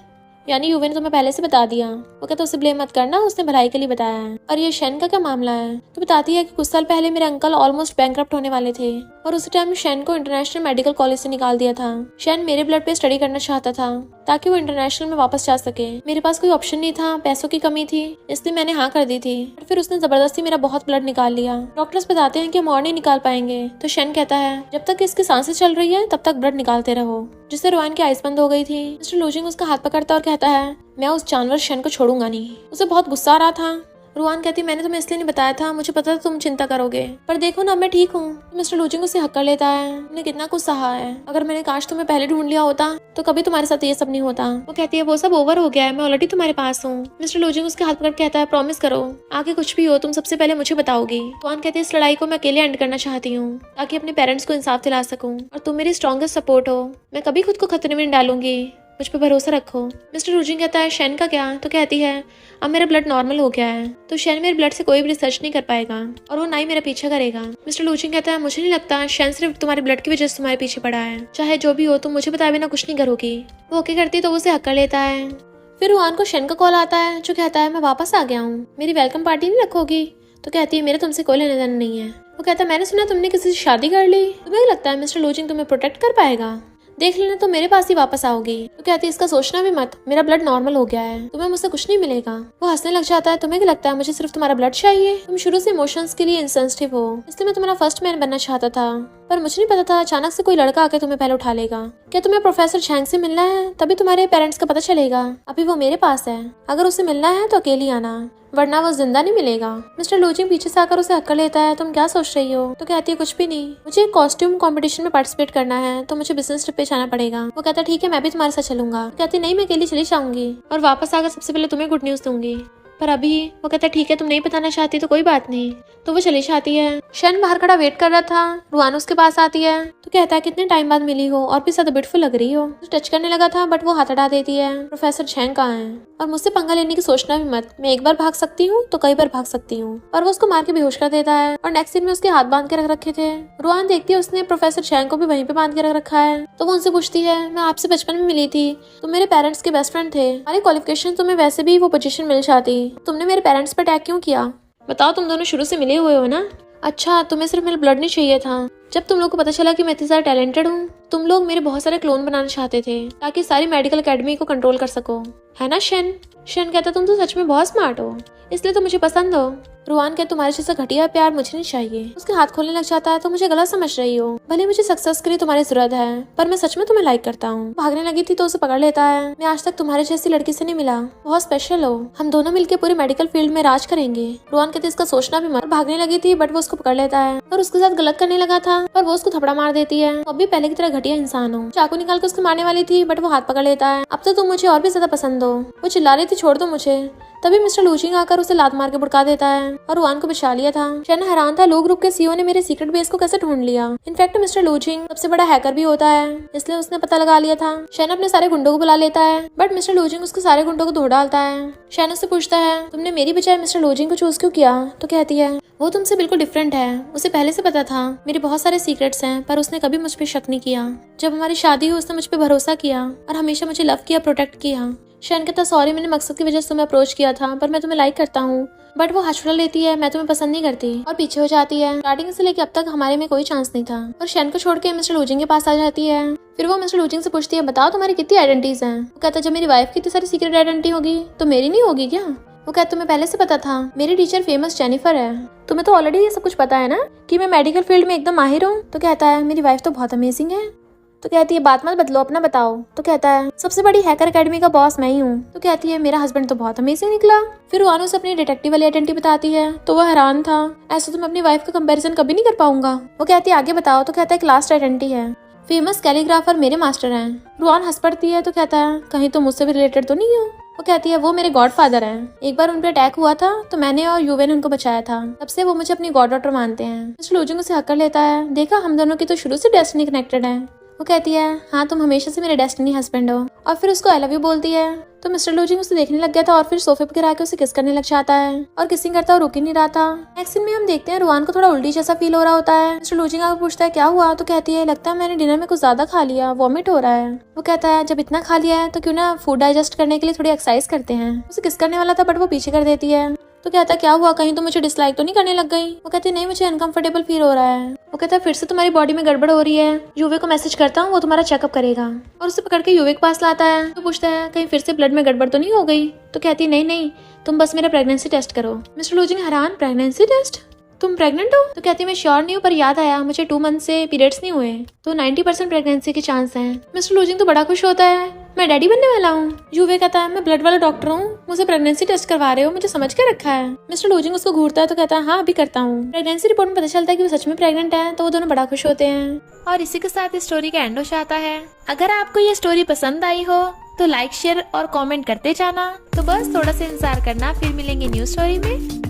यानी यूवे ने तुम्हें पहले से बता दिया। वो कहता उसे ब्लेम मत करना, उसने भलाई के लिए बताया है। और ये शैन का क्या मामला है। तो बताती है कि कुछ साल पहले मेरे अंकल ऑलमोस्ट बैंकरप्ट होने वाले थे और उस टाइम शैन को इंटरनेशनल मेडिकल कॉलेज से निकाल दिया था। शैन मेरे ब्लड पे स्टडी करना चाहता था ताकि वो इंटरनेशनल में वापस जा सके। मेरे पास कोई ऑप्शन नहीं था, पैसों की कमी थी, इसलिए मैंने हाँ कर दी थी। और फिर उसने जबरदस्ती मेरा बहुत ब्लड निकाल लिया। डॉक्टर्स बताते हैं कि हम और नहीं निकाल पाएंगे। तो शैन कहता है जब तक इसकी सांसें चल रही है तब तक ब्लड निकालते रहो, जिससे रुआन की आइस बंद हो गई थी। मिस्टर लोजिंग उसका हाथ पकड़ता और कहता है मैं उस जानवर शैन को छोड़ूंगा नहीं। उसे बहुत गुस्सा आ रहा था। रुआन कहती मैंने तुम्हें इसलिए नहीं बताया था, मुझे पता था तुम चिंता करोगे, पर देखो ना मैं ठीक हूँ। मिस्टर लोजिंग उसे हक कर लेता है, तुमने कितना कुछ सहा है, अगर मैंने काश तुम्हें पहले ढूंढ लिया होता तो कभी तुम्हारे साथ ये सब नहीं होता। वो कहती है वो सब ओवर हो गया है, मैं ऑलरेडी तुम्हारे पास हूँ। मिस्टर लोजिंग उसके हाथ पकड़ कहता है प्रॉमिस करो आगे कुछ भी हो तुम सबसे पहले मुझे बताओगी। रुआन कहती है इस लड़ाई को मैं अकेले एंड करना चाहती हूँ ताकि अपने पेरेंट्स को इंसाफ दिला सकूँ, और तुम मेरी स्ट्रॉन्गेस्ट सपोर्ट हो, मैं कभी खुद को खतरे में नहीं डालूंगी, मुझ पे भरोसा रखो। मिस्टर लोजिंग कहता है शैन का क्या। तो कहती है अब मेरा ब्लड नॉर्मल हो गया है तो शैन मेरे ब्लड से कोई भी रिसर्च नहीं कर पाएगा और वो ना ही मेरा पीछा करेगा। मिस्टर लोजिंग कहता है मुझे नहीं लगता शैन सिर्फ तुम्हारे ब्लड की वजह से तुम्हारे पीछे पड़ा है, चाहे जो भी हो तुम मुझे बताए बिना कुछ नहीं करोगी। वो ओके करती तो वो उसे हक कर लेता है। फिर रुआन को शैन का कॉल आता है जो कहता है मैं वापस आ गया हूँ, मेरी वेलकम पार्टी नहीं रखोगी। तो कहती है मेरे तुमसे कोई लेना देना नहीं है। वो कहता है मैंने सुना तुमने किसी से शादी कर ली, तुम्हें लगता है मिस्टर लोजिंग तुम्हें प्रोटेक्ट कर पाएगा, देख लेना तो मेरे पास ही वापस आओगी। तो कहती है इसका सोचना भी मत, मेरा ब्लड नॉर्मल हो गया है, तुम्हें मुझसे कुछ नहीं मिलेगा। वो हंसने लग जाता है तुम्हें क्या लगता है मुझे सिर्फ तुम्हारा ब्लड चाहिए, तुम शुरू से इमोशंस के लिए इंसेंसिटिव हो, इसलिए मैं तुम्हारा फर्स्ट मैन बनना चाहता था, पर मुझे नहीं पता था अचानक से कोई लड़का आके तुम्हें पहले उठा लेगा। क्या तुम्हें प्रोफेसर चैंग से मिलना है तभी तुम्हारे पेरेंट्स का पता चलेगा, अभी वो मेरे पास है, अगर उसे मिलना है तो अकेली आना वरना वो जिंदा नहीं मिलेगा। मिस्टर लोजिंग पीछे से आकर उसे हक कर लेता है तुम क्या सोच रही हो। तो कहती है कुछ भी नहीं, मुझे एक कॉस्ट्यूम कंपटीशन में पार्टिसिपेट करना है तो मुझे बिजनेस ट्रिप पे जाना पड़ेगा। वो कहता ठीक है मैं भी तुम्हारे साथ चलूंगा। कहती नहीं मैं अकेली चली जाऊंगी और वापस आकर सबसे पहले तुम्हें गुड न्यूज दूंगी, पर अभी। वो कहता ठीक है तुम नहीं बताना चाहती तो कोई बात नहीं, तो वो चली जाती है। शन बाहर खड़ा वेट कर रहा था। रुआन उसके पास आती है तो कहता है कितने टाइम बाद मिली हो और भी ज्यादा ब्यूटीफुल लग रही हो। टच करने लगा था बट वो हाथ हटा देती है। प्रोफेसर झेंग कहाँ है और मुझसे पंगा लेने की सोचना भी मत, मैं एक बार भाग सकती हूँ तो कई बार भाग सकती हूँ। और वो उसको मार के बेहोश कर देता है और नेक्स्ट सीन में उसके हाथ बांध के रख रखे थे। रुआन देखती है उसने प्रोफेसर झेंग को भी वहीं पे बांध के रख रखा है। तो वो उनसे पूछती है मैं आपसे बचपन में मिली थी, तुम मेरे पेरेंट्स के बेस्ट फ्रेंड थे, हमारी क्वालिफिकेशन तुम्हें वैसे भी वो पोजीशन मिल जाती, तुमने मेरे पेरेंट्स पे अटैक क्यों किया? बताओ, तुम दोनों शुरू से मिले हुए हो ना? अच्छा, तुम्हें सिर्फ मेरा ब्लड नहीं चाहिए था। जब तुम लोग को पता चला कि मैं इतनी ज्यादा टैलेंटेड हूँ, तुम लोग मेरे बहुत सारे क्लोन बनाना चाहते थे ताकि सारी मेडिकल एकेडमी को कंट्रोल कर सको, है ना शन? शन कहता तुम तो सच में बहुत स्मार्ट हो, इसलिए तो मुझे पसंद हो। रुआन कहता तुम्हारे जैसा घटिया प्यार मुझे नहीं चाहिए। उसके हाथ खोलने लग जाता है तो मुझे गलत समझ रही हो, भले मुझे सक्सेस के लिए तुम्हारी जरूरत है पर मैं सच में तुम्हें लाइक करता हूँ। भागने लगी थी तो उसे पकड़ लेता है। मैं आज तक तुम्हारे जैसी लड़की से नहीं मिला, बहुत स्पेशल हो, हम दोनों मिलकर पूरे मेडिकल फील्ड में राज करेंगे। रुआन कहते इसका सोचना भी मत। भागने लगी थी बट वो उसको पकड़ लेता है और उसके साथ गलत करने लगा था पर वो उसको थपड़ा मार देती है। अब भी पहले की तरह घटिया इंसान हो। चाकू निकाल कर उसको मारने वाली थी बट वो हाथ पकड़ लेता है। अब तो तुम मुझे और भी ज्यादा पसंद हो। वो चिल्ला रही थी छोड़ दो मुझे, तभी मिस्टर लूचिंग आकर उसे लात मार के भड़का देता है और रुआन को बचा लिया था। शन हैरान था लो ग्रुप के सीईओ ने मेरे सीक्रेट बेस को कैसे ढूंढ लिया। इनफैक्ट मिस्टर लूचिंग सबसे बड़ा हैकर भी होता है, इसलिए उसने पता लगा लिया था। शन अपने सारे गुंडों को बुला लेता है बट मिस्टर लूचिंग उसके सारे गुंडों को धो डालता है। शन उससे पूछता है तुमने मेरी बजाय मिस्टर लूचिंग को चूज क्यों किया? तो कहती है वो तुमसे बिल्कुल डिफरेंट है, उसे पहले से पता था मेरे बहुत सारे सीक्रेट्स हैं पर उसने कभी मुझ पर शक नहीं किया। जब हमारी शादी हुई उसने मुझ पर भरोसा किया और हमेशा मुझे लव किया, प्रोटेक्ट किया। शन कहता सॉरी, मैंने मकसद की वजह से तुम्हें अप्रोच किया था पर मैं तुम्हें लाइक करता हूँ। बट वो हौसला लेती है मैं तुम्हें पसंद नहीं करती और पीछे हो जाती है। स्टार्टिंग से लेकर अब तक हमारे में कोई चांस नहीं था और शन को छोड़ के मिस्टर लूचिंग के पास आ जाती है। फिर वो मिस्टर लूचिंग से पूछती है बताओ तुम्हारी कितनी आइडेंटिटीज हैं? वो कहता जब मेरी वाइफ की इतनी सारी सीक्रेट आइडेंटिटी होगी तो मेरी नहीं होगी क्या? वो कहता तुम्हें पहले से पता था मेरी टीचर फेमस जेनिफर है, तुम्हें तो ऑलरेडी ये सब कुछ पता है ना कि मैं मेडिकल फील्ड में एकदम माहिर हूँ। तो कहता है मेरी वाइफ तो बहुत अमेजिंग है। तो कहती है बात मत बदलो, अपना बताओ। तो कहता है सबसे बड़ी हैकर एकेडमी का बॉस मैं ही हूँ। तो कहती है मेरा हस्बैंड तो बहुत अमेजिंग निकला। फिर रुआन से अपनी डिटेक्टिव वाली आइडेंटिटी बताती है तो वो हैरान था, ऐसा तो मैं अपनी वाइफ का कंपैरिजन कभी नहीं कर पाऊंगा। वो कहती है आगे बताओ। तो कहता है एक लास्ट आइडेंटिटी है, फेमस कैलीग्राफर मेरे मास्टर हैं। रुआन हंस पड़ती है तो कहता है कहीं तो मुझसे भी रिलेटेड तो नहीं हो? वो कहती है वो मेरे गॉडफादर हैं, एक बार उन पे अटैक हुआ था तो मैंने और युवे ने उनको बचाया था, तब से वो मुझे अपनी गॉड डॉटर मानते हैं। मिस्टर लूचिंग उसे हक कर लेता है, देखा हम दोनों की तो शुरू से डेस्टिनी कनेक्टेड है। वो कहती है हाँ तुम हमेशा से मेरे डेस्टिनी हस्बैंड हो और फिर उसको आई लव यू बोलती है। तो मिस्टर लूचिंग उसे देखने लग गया था और फिर सोफे पर गिरा के उसे किस करने लग जाता है और किसिंग करता हुआ रुक ही नहीं रहा था। नेक्स्ट सीन में हम देखते हैं रुआन को थोड़ा उल्टी जैसा फील हो रहा होता है। मिस्टर लूचिंग आकर पूछता है क्या हुआ? तो कहती है लगता है मैंने डिनर में कुछ ज्यादा खा लिया, वॉमिट हो रहा है। वो कहता है जब इतना खा लिया है तो क्यों ना फूड डाइजेस्ट करने के लिए थोड़ी एक्सरसाइज करते हैं। उसे किस करने वाला था बट वो पीछे कर देती है। तो कहता क्या हुआ, कहीं तो मुझे डिसलाइक तो नहीं करने लग गई? वो कहती नहीं मुझे अनकंफर्टेबल फील हो रहा है। वो कहता फिर से तुम्हारी बॉडी में गड़बड़ हो रही है, युवे को मैसेज करता हूँ वो तुम्हारा चेकअप करेगा। और उसे पकड़ के युवे के पास लाता है तो पूछता है कहीं फिर से ब्लड में गड़बड़ तो नहीं हो गई? तो कहती नहीं तुम बस मेरा प्रेगनेंसी टेस्ट करो। मिस्टर लूचिंग हैरान, प्रेगनेंसी टेस्ट? तुम प्रेग्नेंट हो? तो कहती मैं श्योर नहीं हूँ पर याद आया मुझे 2 मंथ से पीरियड्स नहीं हुए तो 90% प्रेगनेंसी के चांस हैं। मिस्टर लूचिंग तो बड़ा खुश होता है, मैं डैडी बनने वाला हूँ। युवे कहता है मैं ब्लड वाला डॉक्टर हूँ, मुझे प्रेगनेंसी टेस्ट करवा रहे हो, मुझे समझ के रखा है। मिस्टर लूचिंग उसको घूरता है तो कहता है हाँ अभी करता हूँ। प्रेगनेंसी रिपोर्ट में पता चलता है कि वो सच में प्रेग्नेंट है तो वो दोनों बड़ा खुश होते हैं और इसी के साथ इस स्टोरी का एंड हो जाता है। अगर आपको ये स्टोरी पसंद आई हो तो लाइक शेयर और कमेंट करते जाना। तो बस थोड़ा सा इंतजार करना, फिर मिलेंगे न्यू स्टोरी में।